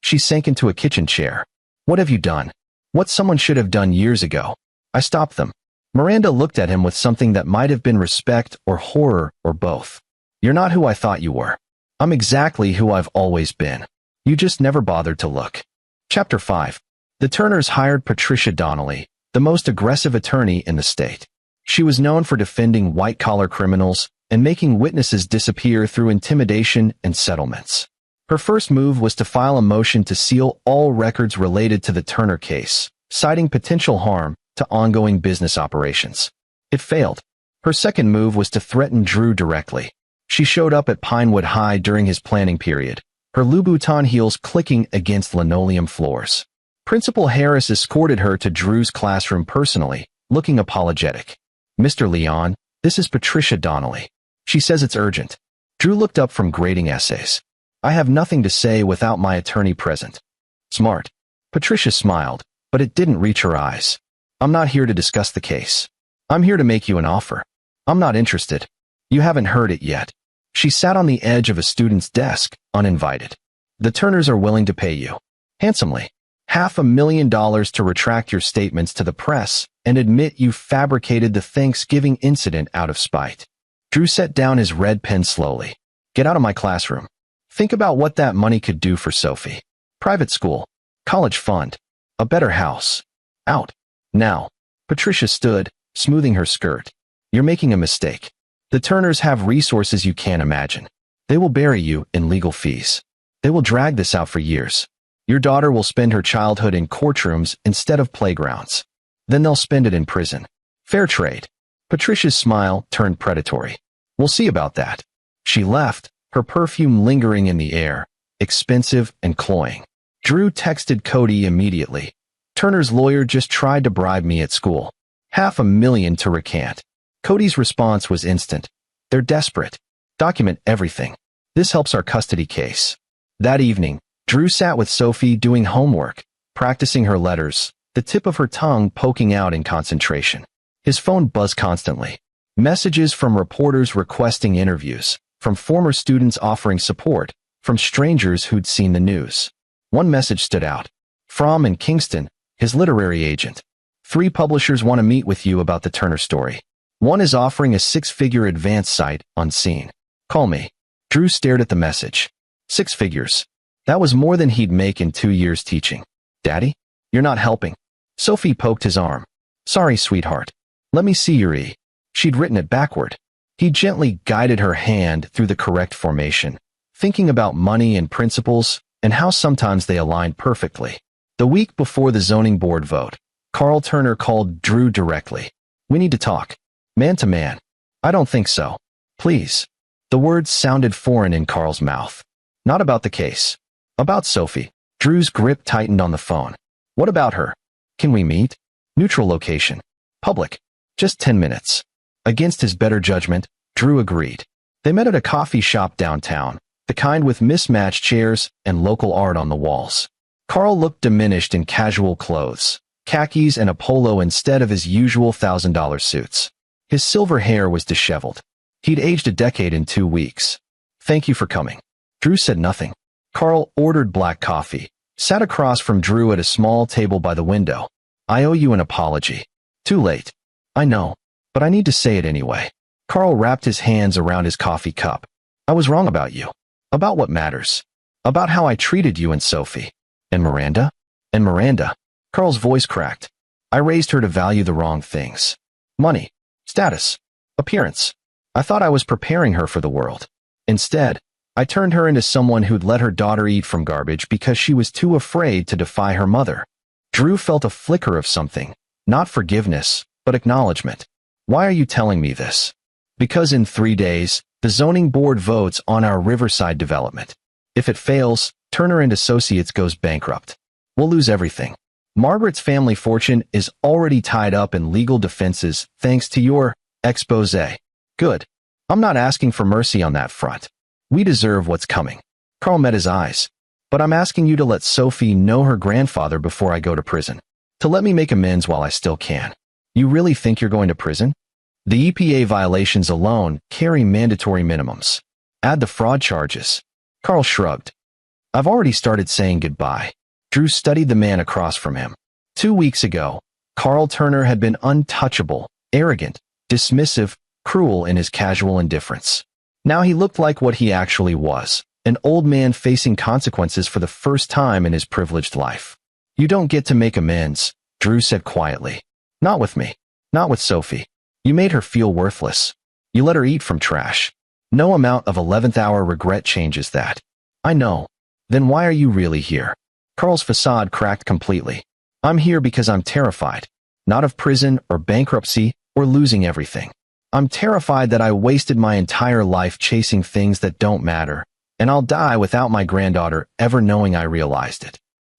She sank into a kitchen chair. What have you done? What someone should have done years ago. I stopped them. Miranda looked at him with something that might have been respect or horror or both. You're not who I thought you were. I'm exactly who I've always been. You just never bothered to look. Chapter 5. The Turners hired Patricia Donnelly, the most aggressive attorney in the state. She was known for defending white-collar criminals and making witnesses disappear through intimidation and settlements. Her first move was to file a motion to seal all records related to the Turner case, citing potential harm to ongoing business operations. It failed. Her second move was to threaten Drew directly. She showed up at Pinewood High during his planning period, her Louboutin heels clicking against linoleum floors. Principal Harris escorted her to Drew's classroom personally, looking apologetic. "Mr. Leon, this is Patricia Donnelly. She says it's urgent." Drew looked up from grading essays. "I have nothing to say without my attorney present." "Smart." Patricia smiled, but it didn't reach her eyes. "I'm not here to discuss the case. I'm here to make you an offer. I'm not interested. You haven't heard it yet." She sat on the edge of a student's desk, uninvited. "The Turners are willing to pay you. Handsomely. $500,000 to retract your statements to the press and admit you fabricated the Thanksgiving incident out of spite." Drew set down his red pen slowly. "Get out of my classroom. Think about what that money could do for Sophie. Private school. College fund. A better house. Out. Now." Patricia stood, smoothing her skirt. "You're making a mistake. The Turners have resources you can't imagine. They will bury you in legal fees. They will drag this out for years. Your daughter will spend her childhood in courtrooms instead of playgrounds. Then they'll spend it in prison. Fair trade." Patricia's smile turned predatory. "We'll see about that." She left, her perfume lingering in the air, expensive and cloying. Drew texted Cody immediately. "Turner's lawyer just tried to bribe me at school. $500,000 to recant." Cody's response was instant. "They're desperate. Document everything. This helps our custody case." That evening, Drew sat with Sophie doing homework, practicing her letters, the tip of her tongue poking out in concentration. His phone buzzed constantly. Messages from reporters requesting interviews, from former students offering support, from strangers who'd seen the news. One message stood out. "From in Kingston, his literary agent. 3 publishers want to meet with you about the Turner story. One is offering a 6-figure advance site unseen. Call me." Drew stared at the message. 6 figures. That was more than he'd make in 2 years teaching. "Daddy? You're not helping." Sophie poked his arm. "Sorry, sweetheart. Let me see your E." She'd written it backward. He gently guided her hand through the correct formation, thinking about money and principles and how sometimes they aligned perfectly. The week before the zoning board vote, Carl Turner called Drew directly. "We need to talk. Man to man." "I don't think so. Please." The words sounded foreign in Carl's mouth. "Not about the case. About Sophie." Drew's grip tightened on the phone. "What about her? Can we meet? Neutral location. Public. Just 10 minutes. Against his better judgment, Drew agreed. They met at a coffee shop downtown, the kind with mismatched chairs and local art on the walls. Carl looked diminished in casual clothes, khakis and a polo instead of his usual $1,000 suits. His silver hair was disheveled. He'd aged a decade in 2 weeks. "Thank you for coming." Drew said nothing. Carl ordered black coffee, sat across from Drew at a small table by the window. "I owe you an apology." "Too late." "I know, but I need to say it anyway." Carl wrapped his hands around his coffee cup. "I was wrong about you. About what matters. About how I treated you and Sophie. And Miranda? And Miranda." Carl's voice cracked. "I raised her to value the wrong things. Money. Status. Appearance. I thought I was preparing her for the world. Instead, I turned her into someone who'd let her daughter eat from garbage because she was too afraid to defy her mother." Drew felt a flicker of something, not forgiveness, but acknowledgement. "Why are you telling me this?" "Because in 3 days, the zoning board votes on our Riverside development. If it fails, Turner and Associates goes bankrupt. We'll lose everything. Margaret's family fortune is already tied up in legal defenses thanks to your expose." "Good. I'm not asking for mercy on that front. We deserve what's coming." Carl met his eyes. "But I'm asking you to let Sophie know her grandfather before I go to prison. To let me make amends while I still can." "You really think you're going to prison?" "The EPA violations alone carry mandatory minimums. Add the fraud charges." Carl shrugged. "I've already started saying goodbye." Drew studied the man across from him. 2 weeks ago, Carl Turner had been untouchable, arrogant, dismissive, cruel in his casual indifference. Now he looked like what he actually was, an old man facing consequences for the first time in his privileged life. You don't get to make amends, Drew said quietly. Not with me. Not with Sophie. You made her feel worthless. You let her eat from trash. No amount of 11th hour regret changes that. I know. Then why are you really here? Carl's facade cracked completely. I'm here because I'm terrified. Not of prison or bankruptcy or losing everything. I'm terrified that I wasted my entire life chasing things that don't matter, and I'll die without my granddaughter ever knowing I realized it.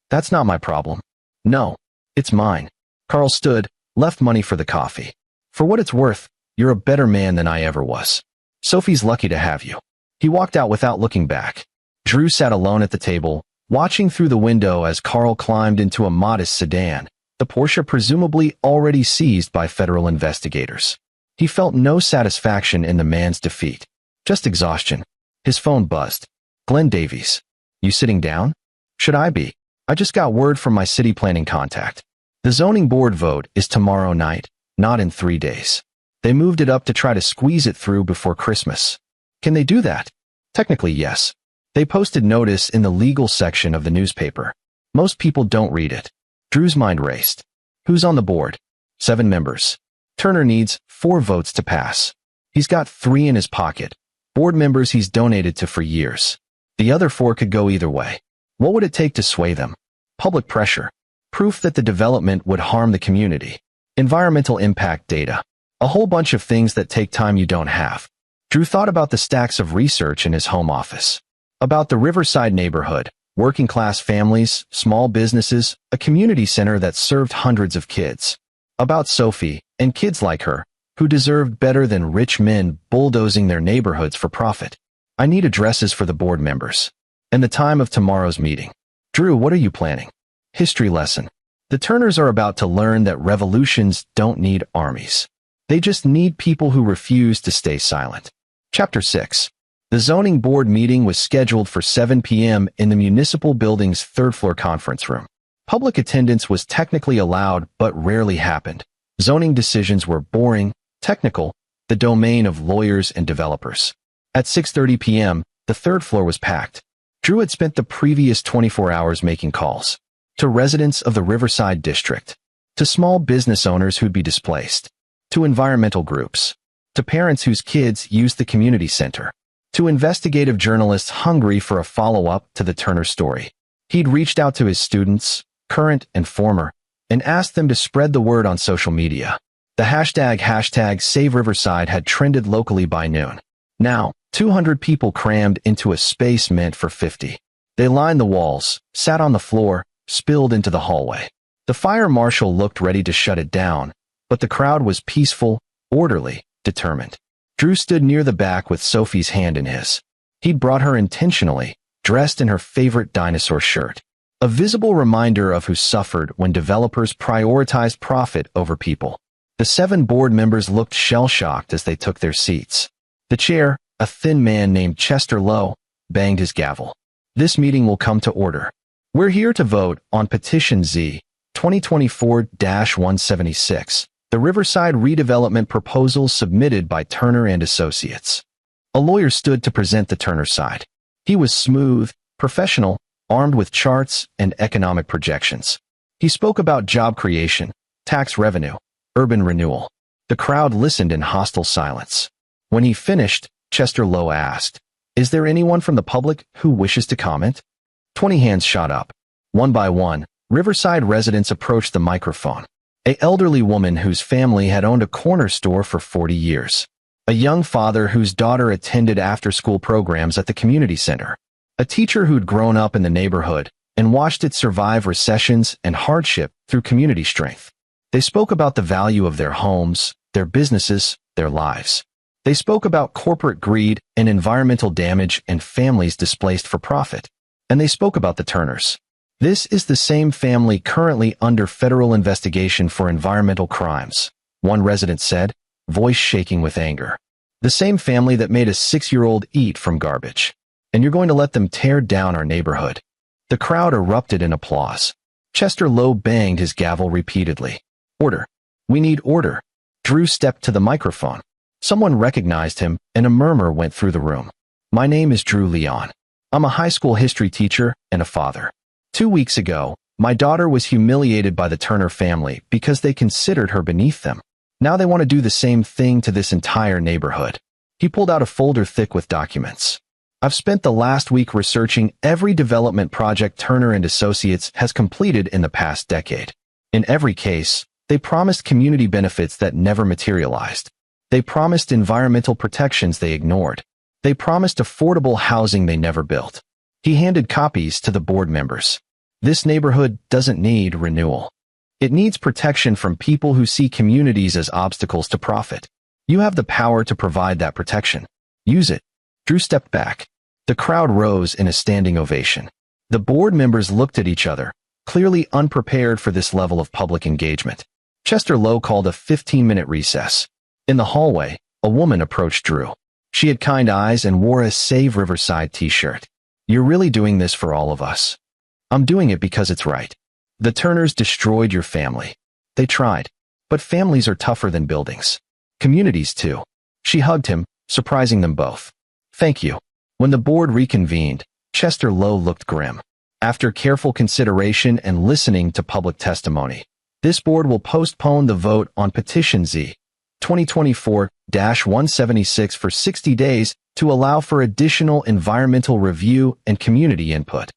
That's not my problem. No, it's mine. Carl stood, left money for the coffee. For what it's worth, you're a better man than I ever was. Sophie's lucky to have you. He walked out without looking back. Drew sat alone at the table, watching through the window as Carl climbed into a modest sedan, the Porsche presumably already seized by federal investigators. He felt no satisfaction in the man's defeat, just exhaustion. His phone buzzed. Glenn Davies. You sitting down? Should I be? I just got word from my city planning contact. The zoning board vote is tomorrow night, not in 3 days. They moved it up to try to squeeze it through before Christmas. Can they do that? Technically, yes. They posted notice in the legal section of the newspaper. Most people don't read it. Drew's mind raced. Who's on the board? 7 members. Turner needs 4 votes to pass. He's got 3 in his pocket. Board members he's donated to for years. The other 4 could go either way. What would it take to sway them? Public pressure. Proof that the development would harm the community. Environmental impact data. A whole bunch of things that take time you don't have. Drew thought about the stacks of research in his home office. About the Riverside neighborhood, working-class families, small businesses, a community center that served hundreds of kids. About Sophie, and kids like her, who deserved better than rich men bulldozing their neighborhoods for profit. I need addresses for the board members. And the time of tomorrow's meeting. Drew, what are you planning? History lesson. The Turners are about to learn that revolutions don't need armies. They just need people who refuse to stay silent. Chapter 6. The zoning board meeting was scheduled for 7 p.m. in the municipal building's 3rd-floor conference room. Public attendance was technically allowed but rarely happened. Zoning decisions were boring, technical, the domain of lawyers and developers. At 6:30 p.m., the 3rd floor was packed. Drew had spent the previous 24 hours making calls. To residents of the Riverside district. To small business owners who'd be displaced. To environmental groups. To parents whose kids used the community center. To investigative journalists hungry for a follow-up to the Turner story. He'd reached out to his students, current and former, and asked them to spread the word on social media. The hashtag #SaveRiverside had trended locally by noon. Now, 200 people crammed into a space meant for 50. They lined the walls, sat on the floor, spilled into the hallway. The fire marshal looked ready to shut it down, but the crowd was peaceful, orderly, determined. Drew stood near the back with Sophie's hand in his. He'd brought her intentionally, dressed in her favorite dinosaur shirt. A visible reminder of who suffered when developers prioritized profit over people. The 7 board members looked shell-shocked as they took their seats. The chair, a thin man named Chester Lowe, banged his gavel. This meeting will come to order. We're here to vote on Petition Z, 2024-176, the Riverside redevelopment proposal submitted by Turner and Associates. A lawyer stood to present the Turner side. He was smooth, professional, armed with charts and economic projections. He spoke about job creation, tax revenue, urban renewal. The crowd listened in hostile silence. When he finished, Chester Lowe asked, "Is there anyone from the public who wishes to comment?" 20 hands shot up. One by one, Riverside residents approached the microphone. An elderly woman whose family had owned a corner store for 40 years. A young father whose daughter attended after-school programs at the community center. A teacher who'd grown up in the neighborhood and watched it survive recessions and hardship through community strength. They spoke about the value of their homes, their businesses, their lives. They spoke about corporate greed and environmental damage and families displaced for profit. And they spoke about the Turners. This is the same family currently under federal investigation for environmental crimes, one resident said, voice shaking with anger. The same family that made a 6-year-old eat from garbage. And you're going to let them tear down our neighborhood. The crowd erupted in applause. Chester Lowe banged his gavel repeatedly. Order. We need order. Drew stepped to the microphone. Someone recognized him, and a murmur went through the room. My name is Drew Leon. I'm a high school history teacher and a father. 2 weeks ago, my daughter was humiliated by the Turner family because they considered her beneath them. Now they want to do the same thing to this entire neighborhood. He pulled out a folder thick with documents. I've spent the last week researching every development project Turner and Associates has completed in the past decade. In every case, they promised community benefits that never materialized. They promised environmental protections they ignored. They promised affordable housing they never built. He handed copies to the board members. This neighborhood doesn't need renewal. It needs protection from people who see communities as obstacles to profit. You have the power to provide that protection. Use it. Drew stepped back. The crowd rose in a standing ovation. The board members looked at each other, clearly unprepared for this level of public engagement. Chester Lowe called a 15-minute recess. In the hallway, a woman approached Drew. She had kind eyes and wore a Save Riverside t-shirt. You're really doing this for all of us. I'm doing it because it's right. The Turners destroyed your family. They tried. But families are tougher than buildings. Communities too. She hugged him, surprising them both. Thank you. When the board reconvened, Chester Lowe looked grim. After careful consideration and listening to public testimony, this board will postpone the vote on Petition Z 2024-176 for 60 days to allow for additional environmental review and community input.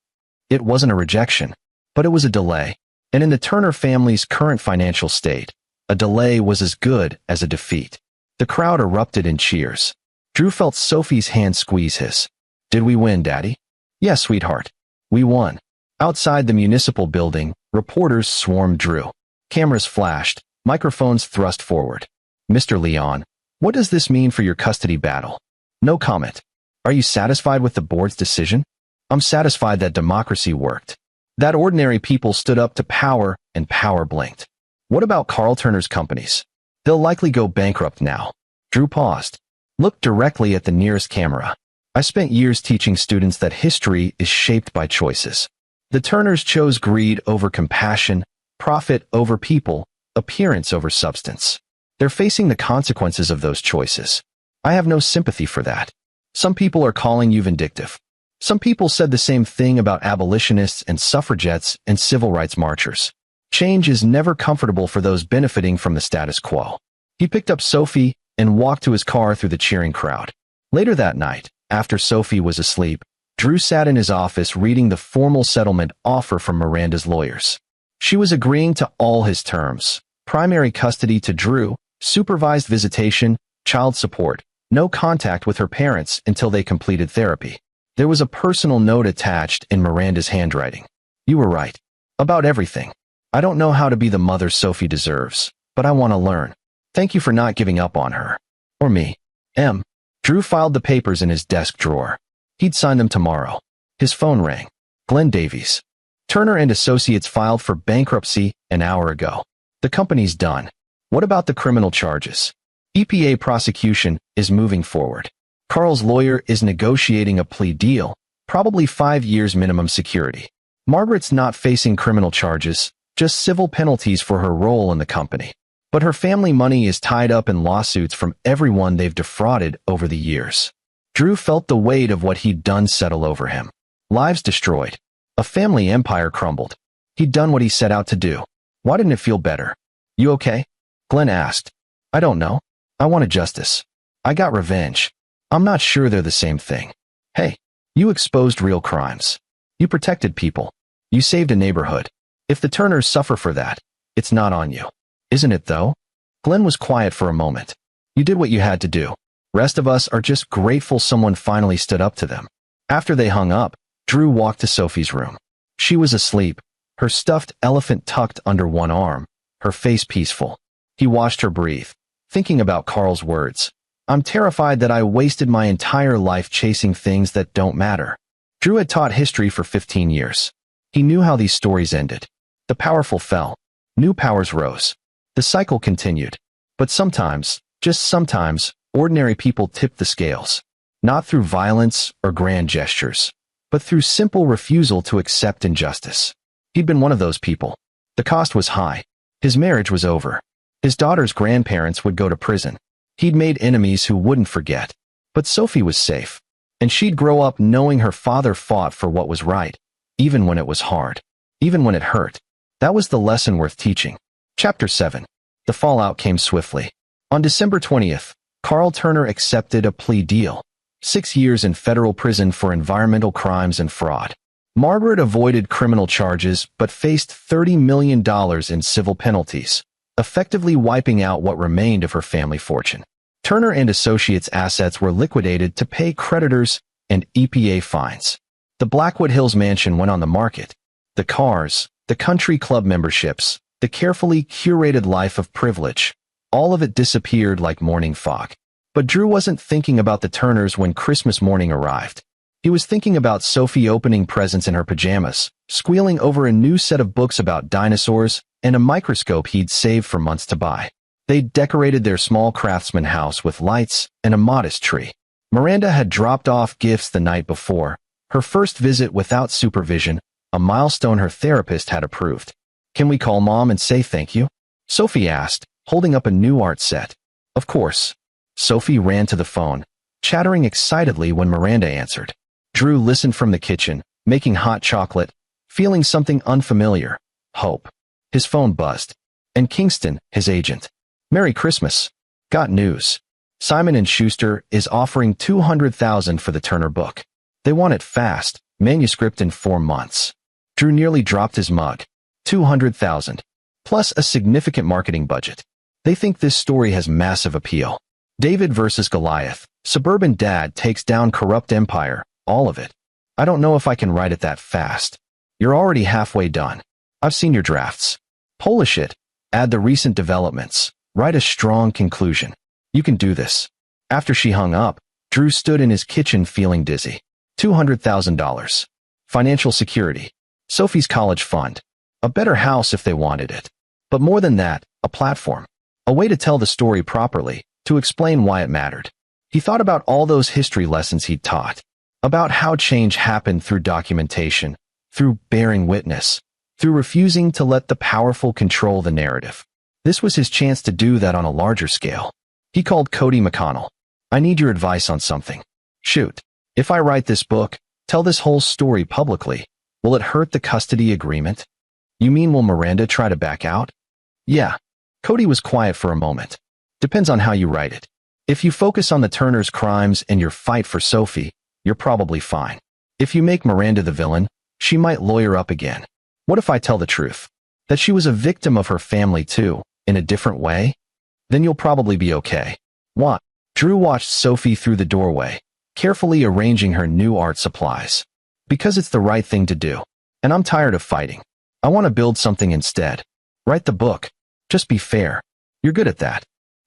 It wasn't a rejection, but it was a delay. And in the Turner family's current financial state, a delay was as good as a defeat. The crowd erupted in cheers. Drew felt Sophie's hand squeeze his. Did we win, Daddy? Yes, sweetheart. We won. Outside the municipal building, reporters swarmed Drew. Cameras flashed, microphones thrust forward. Mr. Leon, what does this mean for your custody battle? No comment. Are you satisfied with the board's decision? I'm satisfied that democracy worked. That ordinary people stood up to power and power blinked. What about Carl Turner's companies? They'll likely go bankrupt now. Drew paused. Looked directly at the nearest camera. I spent years teaching students that history is shaped by choices. The Turners chose greed over compassion, profit over people, appearance over substance. They're facing the consequences of those choices. I have no sympathy for that. Some people are calling you vindictive. Some people said the same thing about abolitionists and suffragettes and civil rights marchers. Change is never comfortable for those benefiting from the status quo. He picked up Sophie and walked to his car through the cheering crowd. Later that night, after Sophie was asleep, Drew sat in his office reading the formal settlement offer from Miranda's lawyers. She was agreeing to all his terms: primary custody to Drew, supervised visitation, child support, no contact with her parents until they completed therapy. There was a personal note attached in Miranda's handwriting. You were right. About everything. I don't know how to be the mother Sophie deserves, but I want to learn. Thank you for not giving up on her. Or me. M. Drew filed the papers in his desk drawer. He'd sign them tomorrow. His phone rang. Glenn Davies. Turner and Associates filed for bankruptcy an hour ago. The company's done. What about the criminal charges? EPA prosecution is moving forward. Carl's lawyer is negotiating a plea deal, probably 5 years minimum security. Margaret's not facing criminal charges, just civil penalties for her role in the company. But her family money is tied up in lawsuits from everyone they've defrauded over the years. Drew felt the weight of what he'd done settle over him. Lives destroyed. A family empire crumbled. He'd done what he set out to do. Why didn't it feel better? You okay? Glenn asked. I don't know. I wanted justice. I got revenge. I'm not sure they're the same thing. Hey, you exposed real crimes. You protected people. You saved a neighborhood. If the Turners suffer for that, it's not on you. Isn't it though? Glenn was quiet for a moment. You did what you had to do. Rest of us are just grateful someone finally stood up to them. After they hung up, Drew walked to Sophie's room. She was asleep, her stuffed elephant tucked under one arm, her face peaceful. He watched her breathe, thinking about Carl's words. I'm terrified that I wasted my entire life chasing things that don't matter. Drew had taught history for 15 years. He knew how these stories ended. The powerful fell. New powers rose. The cycle continued. But sometimes, just sometimes, ordinary people tipped the scales. Not through violence or grand gestures, but through simple refusal to accept injustice. He'd been one of those people. The cost was high. His marriage was over. His daughter's grandparents would go to prison. He'd made enemies who wouldn't forget. But Sophie was safe. And she'd grow up knowing her father fought for what was right, even when it was hard, even when it hurt. That was the lesson worth teaching. Chapter 7. The fallout came swiftly. On December 20th, Carl Turner accepted a plea deal. 6 years in federal prison for environmental crimes and fraud. Margaret avoided criminal charges but faced $30 million in civil penalties, effectively wiping out what remained of her family fortune. Turner and Associates' assets were liquidated to pay creditors and EPA fines. The Blackwood Hills mansion went on the market. The cars, the country club memberships, the carefully curated life of privilege, all of it disappeared like morning fog. But Drew wasn't thinking about the Turners when Christmas morning arrived. He was thinking about Sophie opening presents in her pajamas, squealing over a new set of books about dinosaurs, and a microscope he'd saved for months to buy. They'd decorated their small craftsman house with lights and a modest tree. Miranda had dropped off gifts the night before, her first visit without supervision, a milestone her therapist had approved. "Can we call Mom and say thank you?" Sophie asked, holding up a new art set. "Of course." Sophie ran to the phone, chattering excitedly when Miranda answered. Drew listened from the kitchen, making hot chocolate, feeling something unfamiliar. Hope. His phone buzzed. And Kingston, his agent. "Merry Christmas. Got news. Simon & Schuster is offering $200,000 for the Turner book. They want it fast, manuscript in 4 months." Drew nearly dropped his mug. $200,000. Plus a significant marketing budget. They think this story has massive appeal. David versus Goliath. Suburban dad takes down corrupt empire. All of it. "I don't know if I can write it that fast." "You're already halfway done. I've seen your drafts. Polish it. Add the recent developments. Write a strong conclusion. You can do this." After she hung up, Drew stood in his kitchen feeling dizzy. $200,000. Financial security. Sophie's college fund. A better house if they wanted it. But more than that, a platform. A way to tell the story properly, to explain why it mattered. He thought about all those history lessons he'd taught. About how change happened through documentation, through bearing witness, through refusing to let the powerful control the narrative. This was his chance to do that on a larger scale. He called Cody McConnell. "I need your advice on something." "Shoot. If I write this book, tell this whole story publicly, will it hurt the custody agreement?" "You mean will Miranda try to back out?" "Yeah." Cody was quiet for a moment. "Depends on how you write it. If you focus on the Turners' crimes and your fight for Sophie, you're probably fine. If you make Miranda the villain, she might lawyer up again. What if I tell the truth? That she was a victim of her family too, in a different way? Then you'll probably be okay." "What?" Drew watched Sophie through the doorway, carefully arranging her new art supplies. "Because it's the right thing to do. And I'm tired of fighting. I want to build something instead. Write the book. Just be fair. You're good at that."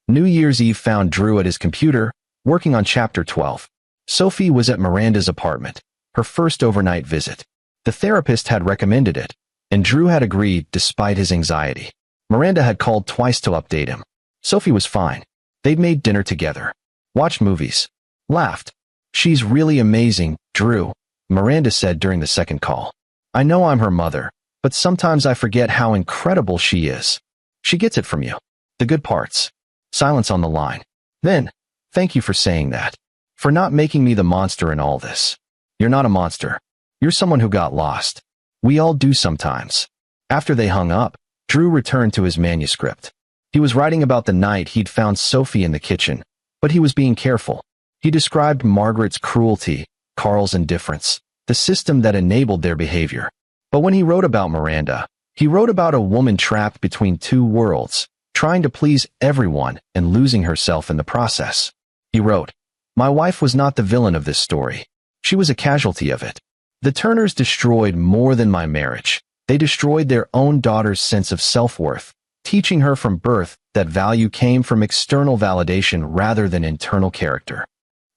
New Year's Eve found Drew at his computer, working on Chapter 12. Sophie was at Miranda's apartment, her first overnight visit. The therapist had recommended it, and Drew had agreed despite his anxiety. Miranda had called twice to update him. Sophie was fine. They'd made dinner together, watched movies, laughed. "She's really amazing, Drew," Miranda said during the second call. "I know I'm her mother, but sometimes I forget how incredible she is. She gets it from you. The good parts." Silence on the line. Then, "Thank you for saying that. For not making me the monster in all this. You're not a monster. You're someone who got lost. We all do sometimes." After they hung up, Drew returned to his manuscript. He was writing about the night he'd found Sophie in the kitchen, but he was being careful. He described Margaret's cruelty, Carl's indifference, the system that enabled their behavior. But when he wrote about Miranda, he wrote about a woman trapped between two worlds, trying to please everyone and losing herself in the process. He wrote, "My wife was not the villain of this story. She was a casualty of it. The Turners destroyed more than my marriage. They destroyed their own daughter's sense of self-worth, teaching her from birth that value came from external validation rather than internal character."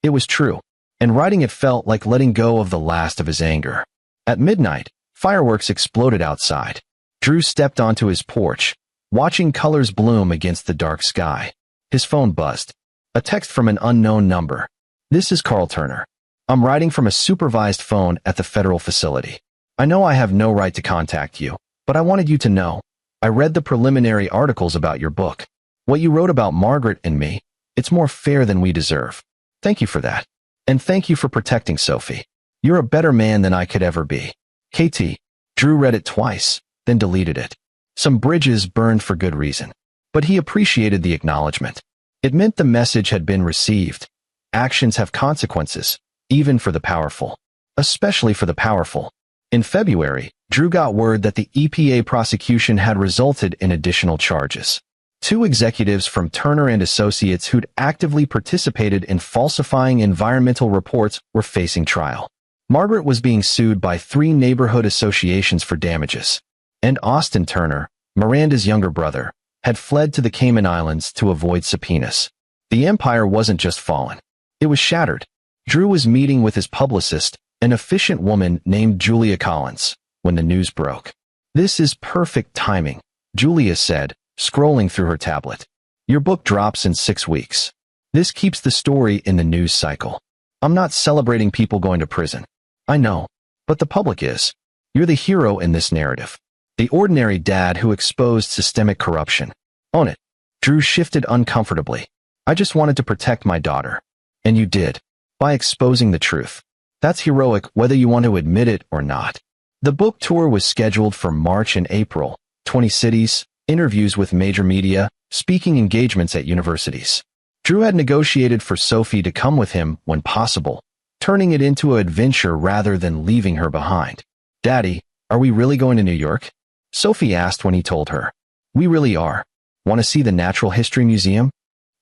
It was true, and writing it felt like letting go of the last of his anger. At midnight, fireworks exploded outside. Drew stepped onto his porch, watching colors bloom against the dark sky. His phone buzzed. A text from an unknown number. "This is Carl Turner. I'm writing from a supervised phone at the federal facility. I know I have no right to contact you, but I wanted you to know. I read the preliminary articles about your book. What you wrote about Margaret and me, It's more fair than we deserve. Thank you for that. And thank you for protecting Sophie. You're a better man than I could ever be. KT. Drew read it twice, then deleted it. Some bridges burned for good reason. But he appreciated the acknowledgement. It meant the message had been received. Actions have consequences, even for the powerful. Especially for the powerful. In February, Drew got word that the EPA prosecution had resulted in additional charges. 2 executives from Turner and Associates who'd actively participated in falsifying environmental reports were facing trial. Margaret was being sued by 3 neighborhood associations for damages. And Austin Turner, Miranda's younger brother, had fled to the Cayman Islands to avoid subpoenas. The empire wasn't just fallen. It was shattered. Drew was meeting with his publicist, an efficient woman named Julia Collins, when the news broke. This is perfect timing, Julia said, scrolling through her tablet. Your book drops in 6 weeks. This keeps the story in the news cycle. I'm not celebrating people going to prison. I know, but the public is. You're the hero in this narrative. The ordinary dad who exposed systemic corruption. Own it. Drew shifted uncomfortably. I just wanted to protect my daughter. And you did. By exposing the truth. That's heroic whether you want to admit it or not. The book tour was scheduled for March and April. 20 cities, interviews with major media, speaking engagements at universities. Drew had negotiated for Sophie to come with him when possible, turning it into an adventure rather than leaving her behind. Daddy, are we really going to New York? Sophie asked when he told her. We really are. Want to see the Natural History Museum?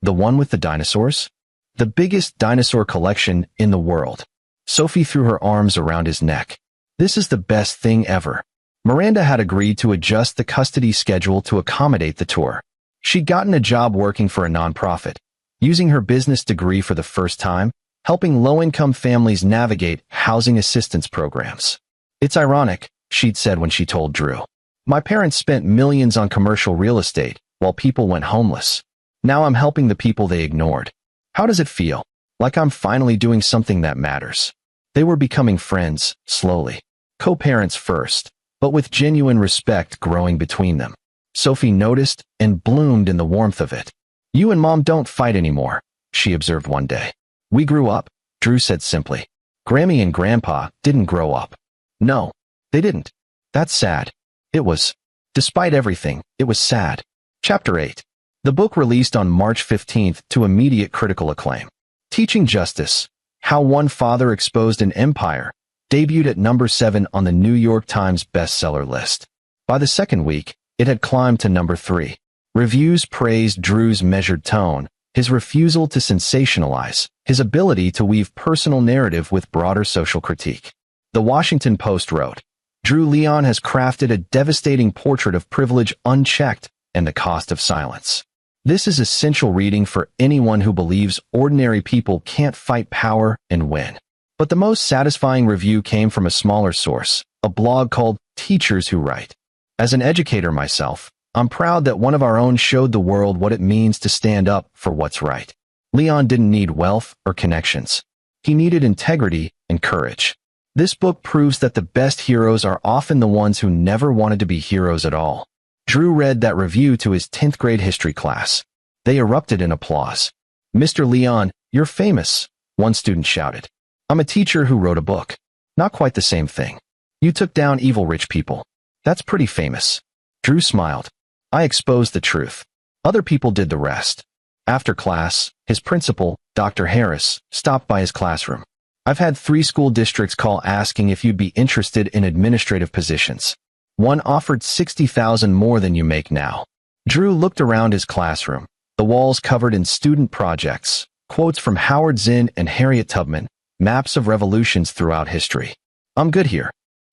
The one with the dinosaurs? The biggest dinosaur collection in the world. Sophie threw her arms around his neck. This is the best thing ever. Miranda had agreed to adjust the custody schedule to accommodate the tour. She'd gotten a job working for a nonprofit, using her business degree for the first time, helping low-income families navigate housing assistance programs. It's ironic, she'd said when she told Drew. My parents spent millions on commercial real estate while people went homeless. Now I'm helping the people they ignored. How does it feel? Like I'm finally doing something that matters. They were becoming friends, slowly. Co-parents first, but with genuine respect growing between them. Sophie noticed and bloomed in the warmth of it. You and Mom don't fight anymore, she observed one day. We grew up, Drew said simply. Grammy and Grandpa didn't grow up. No, they didn't. That's sad. It was. Despite everything, it was sad. Chapter 8. The book released on March 15th to immediate critical acclaim. Teaching Justice, How One Father Exposed an Empire, debuted at number 7 on the New York Times bestseller list. By the second week, it had climbed to number 3. Reviews praised Drew's measured tone, his refusal to sensationalize, his ability to weave personal narrative with broader social critique. The Washington Post wrote, Drew Leon has crafted a devastating portrait of privilege unchecked and the cost of silence. This is essential reading for anyone who believes ordinary people can't fight power and win. But the most satisfying review came from a smaller source, a blog called Teachers Who Write. As an educator myself, I'm proud that one of our own showed the world what it means to stand up for what's right. Leon didn't need wealth or connections. He needed integrity and courage. This book proves that the best heroes are often the ones who never wanted to be heroes at all. Drew read that review to his 10th grade history class. They erupted in applause. Mr. Leon, you're famous, one student shouted. I'm a teacher who wrote a book. Not quite the same thing. You took down evil rich people. That's pretty famous. Drew smiled. I exposed the truth. Other people did the rest. After class, his principal, Dr. Harris, stopped by his classroom. I've had 3 school districts call asking if you'd be interested in administrative positions. One offered $60,000 more than you make now. Drew looked around his classroom, the walls covered in student projects, quotes from Howard Zinn and Harriet Tubman, maps of revolutions throughout history. I'm good here.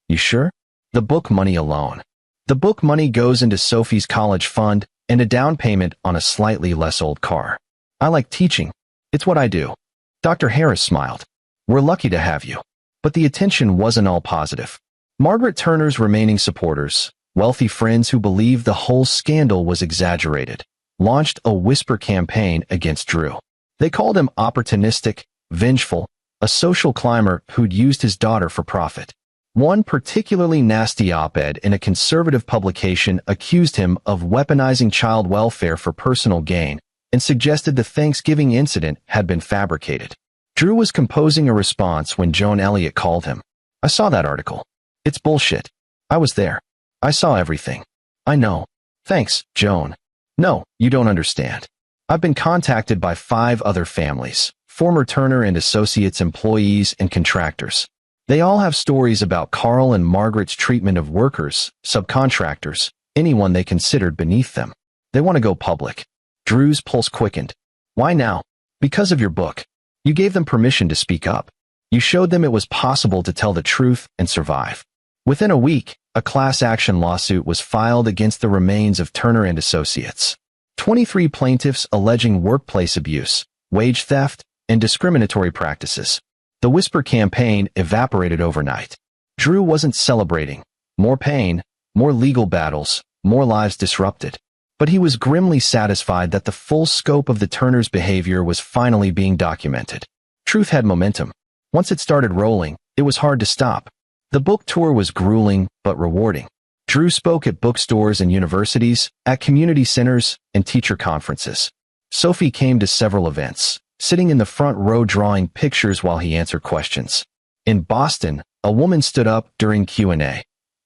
You sure? The book money alone. The book money goes into Sophie's college fund and a down payment on a slightly less old car. I like teaching. It's what I do. Dr. Harris smiled. We're lucky to have you. But the attention wasn't all positive. Margaret Turner's remaining supporters, wealthy friends who believed the whole scandal was exaggerated, launched a whisper campaign against Drew. They called him opportunistic, vengeful, a social climber who'd used his daughter for profit. One particularly nasty op-ed in a conservative publication accused him of weaponizing child welfare for personal gain, and suggested the Thanksgiving incident had been fabricated. Drew was composing a response when Joan Elliott called him. "I saw that article. It's bullshit. I was there. I saw everything." "I know. Thanks, Joan." "No, you don't understand. I've been contacted by 5 other families, former Turner and Associates employees and contractors. They all have stories about Carl and Margaret's treatment of workers, subcontractors, anyone they considered beneath them. They want to go public." Drew's pulse quickened. "Why now?" "Because of your book. You gave them permission to speak up. You showed them it was possible to tell the truth and survive." Within a week, a class action lawsuit was filed against the remains of Turner and Associates. 23 plaintiffs alleging workplace abuse, wage theft, and discriminatory practices. The Whisper campaign evaporated overnight. Drew wasn't celebrating. More pain, more legal battles, more lives disrupted. But he was grimly satisfied that the full scope of the Turners' behavior was finally being documented. Truth had momentum. Once it started rolling, it was hard to stop. The book tour was grueling but rewarding. Drew spoke at bookstores and universities, at community centers, and teacher conferences. Sophie came to several events, sitting in the front row drawing pictures while he answered questions. In Boston, a woman stood up during Q&A.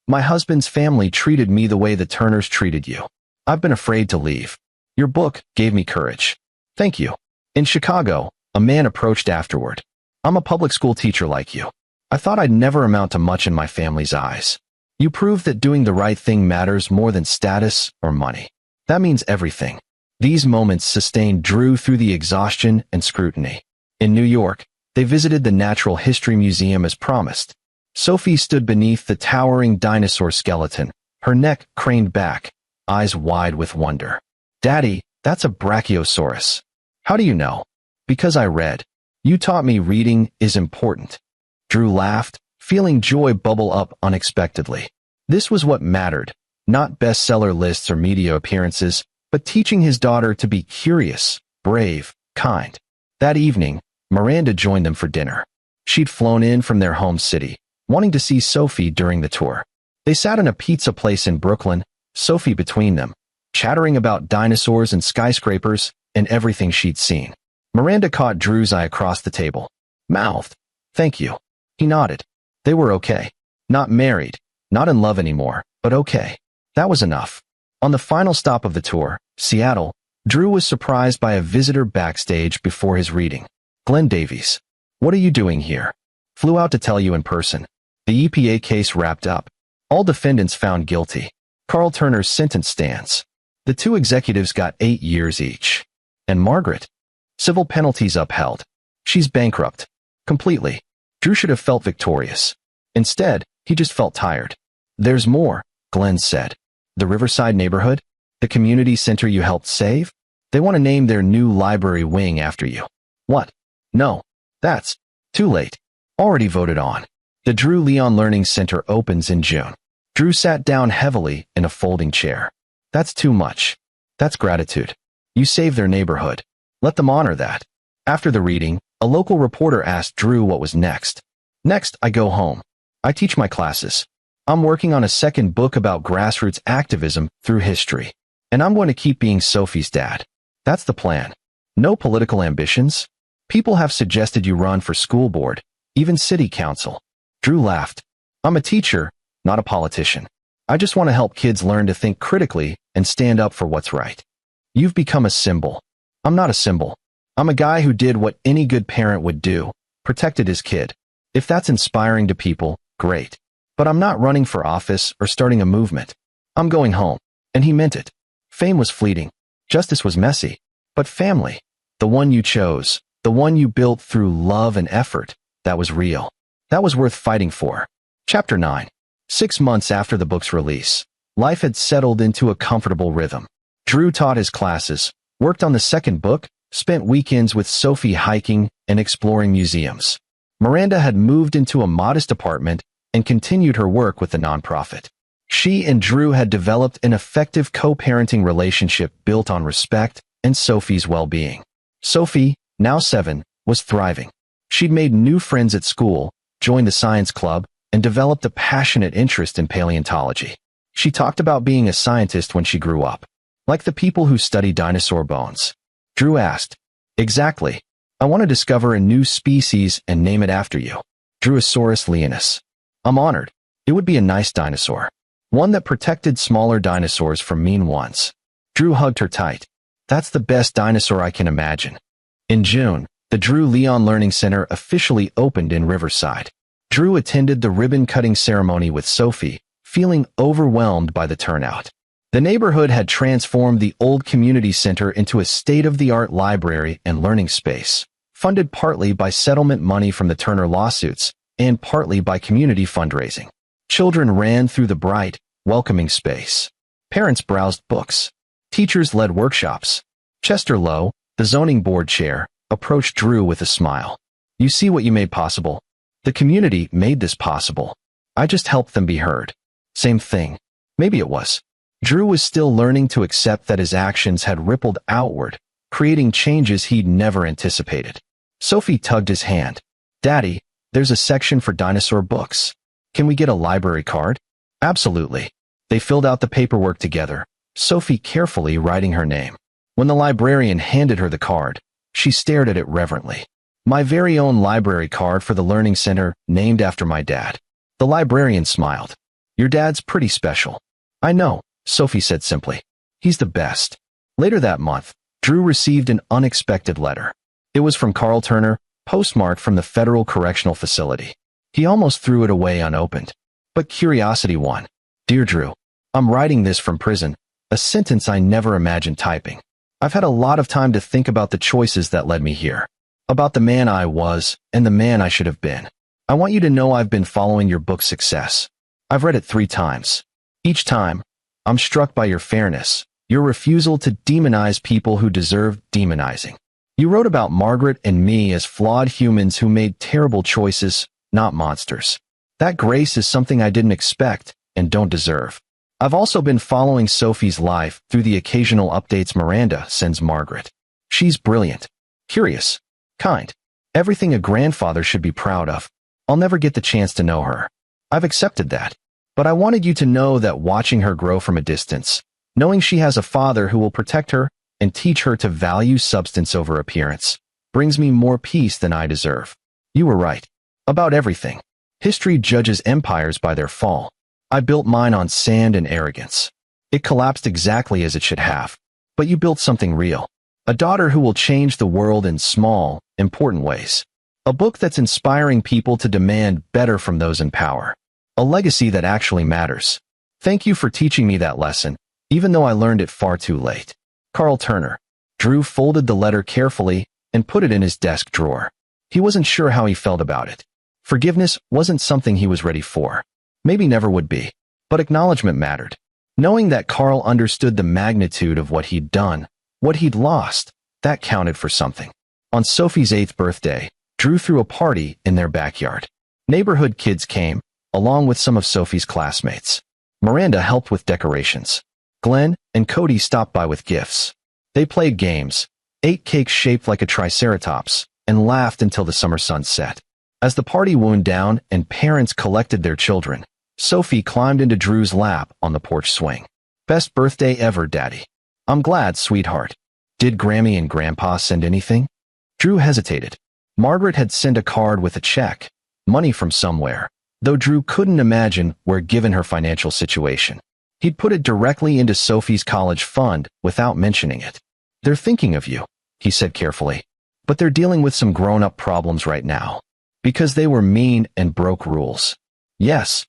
"My husband's family treated me the way the Turners treated you. I've been afraid to leave. Your book gave me courage." "Thank you." In Chicago, a man approached afterward. "I'm a public school teacher like you. I thought I'd never amount to much in my family's eyes. You proved that doing the right thing matters more than status or money. That means everything." These moments sustained Drew through the exhaustion and scrutiny. In New York, they visited the Natural History Museum as promised. Sophie stood beneath the towering dinosaur skeleton, her neck craned back, eyes wide with wonder. "Daddy, that's a brachiosaurus." "How do you know?" "Because I read. You taught me reading is important." Drew laughed, feeling joy bubble up unexpectedly. This was what mattered, not bestseller lists or media appearances, but teaching his daughter to be curious, brave, kind. That evening, Miranda joined them for dinner. She'd flown in from their home city, wanting to see Sophie during the tour. They sat in a pizza place in Brooklyn, Sophie between them, chattering about dinosaurs and skyscrapers and everything she'd seen. Miranda caught Drew's eye across the table. Mouthed, "Thank you." He nodded. They were okay. Not married, not in love anymore, but okay. That was enough. On the final stop of the tour, Seattle, Drew was surprised by a visitor backstage before his reading. "Glenn Davies. What are you doing here?" "Flew out to tell you in person. The EPA case wrapped up. All defendants found guilty. Carl Turner's sentence stands. The 2 executives got 8 years each. And Margaret? Civil penalties upheld. She's bankrupt. Completely." Drew should have felt victorious. Instead, he just felt tired. "There's more," Glenn said. "The Riverside neighborhood? The community center you helped save? They want to name their new library wing after you." "What?" "No. That's too late. Already voted on. The Drew Leon Learning Center opens in June." Drew sat down heavily in a folding chair. "That's too much. That's gratitude. You saved their neighborhood. Let them honor that." After the reading, a local reporter asked Drew what was next. "Next, I go home. I teach my classes. I'm working on a second book about grassroots activism through history. And I'm going to keep being Sophie's dad. That's the plan. No political ambitions. People have suggested you run for school board, even city council." Drew laughed. "I'm a teacher, not a politician. I just want to help kids learn to think critically and stand up for what's right." "You've become a symbol." "I'm not a symbol. I'm a guy who did what any good parent would do, protected his kid. If that's inspiring to people, great. But I'm not running for office or starting a movement. I'm going home." And he meant it. Fame was fleeting. Justice was messy. But family, the one you chose, the one you built through love and effort, that was real. That was worth fighting for. Chapter 9. 6 months after the book's release, life had settled into a comfortable rhythm. Drew taught his classes, worked on the second book, spent weekends with Sophie hiking and exploring museums. Miranda had moved into a modest apartment and continued her work with the nonprofit. She and Drew had developed an effective co-parenting relationship built on respect and Sophie's well-being. Sophie, now 7, was thriving. She'd made new friends at school, joined the science club, and developed a passionate interest in paleontology. She talked about being a scientist when she grew up, like the people who study dinosaur bones. Drew asked. Exactly. I want to discover a new species and name it after you. Druosaurus leonis. I'm honored. It would be a nice dinosaur. One that protected smaller dinosaurs from mean ones. Drew hugged her tight. That's the best dinosaur I can imagine. In June, the Drew Leon Learning Center officially opened in Riverside. Drew attended the ribbon-cutting ceremony with Sophie, feeling overwhelmed by the turnout. The neighborhood had transformed the old community center into a state-of-the-art library and learning space, funded partly by settlement money from the Turner lawsuits and partly by community fundraising. Children ran through the bright, welcoming space. Parents browsed books. Teachers led workshops. Chester Lowe, the zoning board chair, approached Drew with a smile. You see what you made possible? The community made this possible. I just helped them be heard. Same thing. Maybe it was. Drew was still learning to accept that his actions had rippled outward, creating changes he'd never anticipated. Sophie tugged his hand. Daddy, there's a section for dinosaur books. Can we get a library card? Absolutely. They filled out the paperwork together, Sophie carefully writing her name. When the librarian handed her the card, she stared at it reverently. My very own library card for the Learning Center, named after my dad. The librarian smiled. Your dad's pretty special. I know, Sophie said simply. He's the best. Later that month, Drew received an unexpected letter. It was from Carl Turner, postmarked from the Federal Correctional Facility. He almost threw it away unopened. But curiosity won. Dear Drew, I'm writing this from prison, a sentence I never imagined typing. I've had a lot of time to think about the choices that led me here. About the man I was and the man I should have been. I want you to know I've been following your book's success. I've read it 3 times. Each time, I'm struck by your fairness, your refusal to demonize people who deserve demonizing. You wrote about Margaret and me as flawed humans who made terrible choices, not monsters. That grace is something I didn't expect and don't deserve. I've also been following Sophie's life through the occasional updates Miranda sends Margaret. She's brilliant, curious, kind, everything a grandfather should be proud of. I'll never get the chance to know her. I've accepted that. But I wanted you to know that watching her grow from a distance, knowing she has a father who will protect her and teach her to value substance over appearance, brings me more peace than I deserve. You were right. About everything. History judges empires by their fall. I built mine on sand and arrogance. It collapsed exactly as it should have. But you built something real. A daughter who will change the world in small, important ways. A book that's inspiring people to demand better from those in power. A legacy that actually matters. Thank you for teaching me that lesson, even though I learned it far too late. Carl Turner. Drew folded the letter carefully and put it in his desk drawer. He wasn't sure how he felt about it. Forgiveness wasn't something he was ready for. Maybe never would be. But acknowledgement mattered. Knowing that Carl understood the magnitude of what he'd done, what he'd lost, that counted for something. On Sophie's 8th birthday, Drew threw a party in their backyard. Neighborhood kids came, along with some of Sophie's classmates. Miranda helped with decorations. Glenn and Cody stopped by with gifts. They played games, ate cakes shaped like a triceratops, and laughed until the summer sun set. As the party wound down and parents collected their children, Sophie climbed into Drew's lap on the porch swing. Best birthday ever, Daddy. I'm glad, sweetheart. Did Grammy and Grandpa send anything? Drew hesitated. Margaret had sent a card with a check, money from somewhere, though Drew couldn't imagine where given her financial situation. He'd put it directly into Sophie's college fund without mentioning it. They're thinking of you, he said carefully, but they're dealing with some grown-up problems right now. Because they were mean and broke rules. Yes.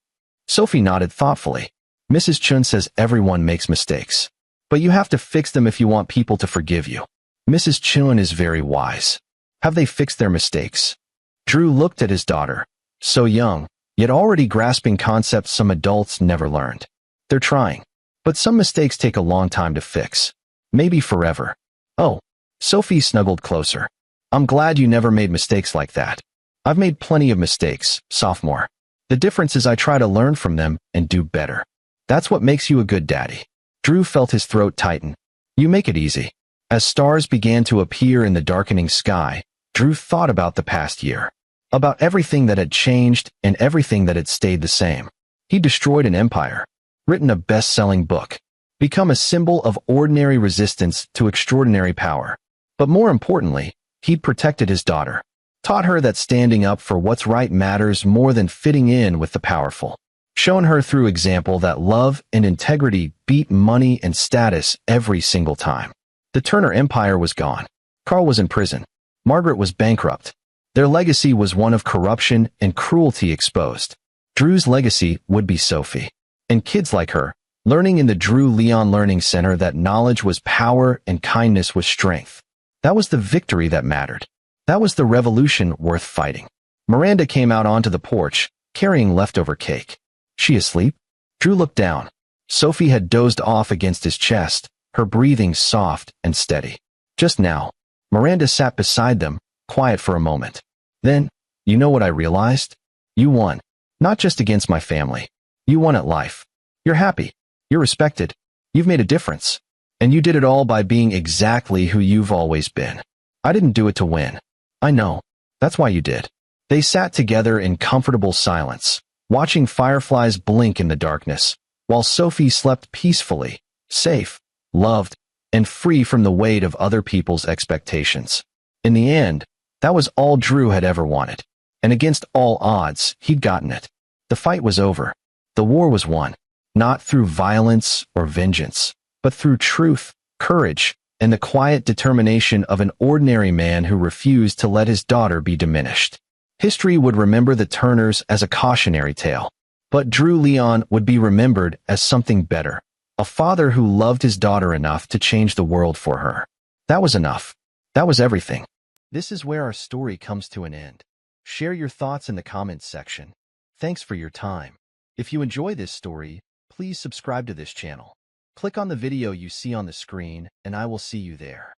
Sophie nodded thoughtfully. Mrs. Chun says everyone makes mistakes. But you have to fix them if you want people to forgive you. Mrs. Chun is very wise. Have they fixed their mistakes? Drew looked at his daughter. So young, yet already grasping concepts some adults never learned. They're trying. But some mistakes take a long time to fix. Maybe forever. Oh. Sophie snuggled closer. I'm glad you never made mistakes like that. I've made plenty of mistakes, sophomore. The difference is I try to learn from them and do better. That's what makes you a good daddy. Drew felt his throat tighten. You make it easy. As stars began to appear in the darkening sky, Drew thought about the past year. About everything that had changed and everything that had stayed the same. He destroyed an empire. Written a best-selling book. Become a symbol of ordinary resistance to extraordinary power. But more importantly, he'd protected his daughter, taught her that standing up for what's right matters more than fitting in with the powerful, shown her through example that love and integrity beat money and status every single time. The Turner Empire was gone. Carl was in prison. Margaret was bankrupt. Their legacy was one of corruption and cruelty exposed. Drew's legacy would be Sophie. And kids like her, learning in the Drew Leon Learning Center that knowledge was power and kindness was strength. That was the victory that mattered. That was the revolution worth fighting. Miranda came out onto the porch, carrying leftover cake. She asleep? Drew looked down. Sophie had dozed off against his chest, her breathing soft and steady. Just now, Miranda sat beside them, quiet for a moment. Then, you know what I realized? You won. Not just against my family. You won at life. You're happy. You're respected. You've made a difference. And you did it all by being exactly who you've always been. I didn't do it to win. I know. That's why you did. They sat together in comfortable silence, watching fireflies blink in the darkness, while Sophie slept peacefully, safe, loved, and free from the weight of other people's expectations. In the end, that was all Drew had ever wanted. And against all odds, he'd gotten it. The fight was over. The war was won, not through violence or vengeance, but through truth, courage, and the quiet determination of an ordinary man who refused to let his daughter be diminished. History would remember the Turners as a cautionary tale, but Drew Leon would be remembered as something better, a father who loved his daughter enough to change the world for her. That was enough. That was everything. This is where our story comes to an end. Share your thoughts in the comments section. Thanks for your time. If you enjoy this story, please subscribe to this channel. Click on the video you see on the screen, and I will see you there.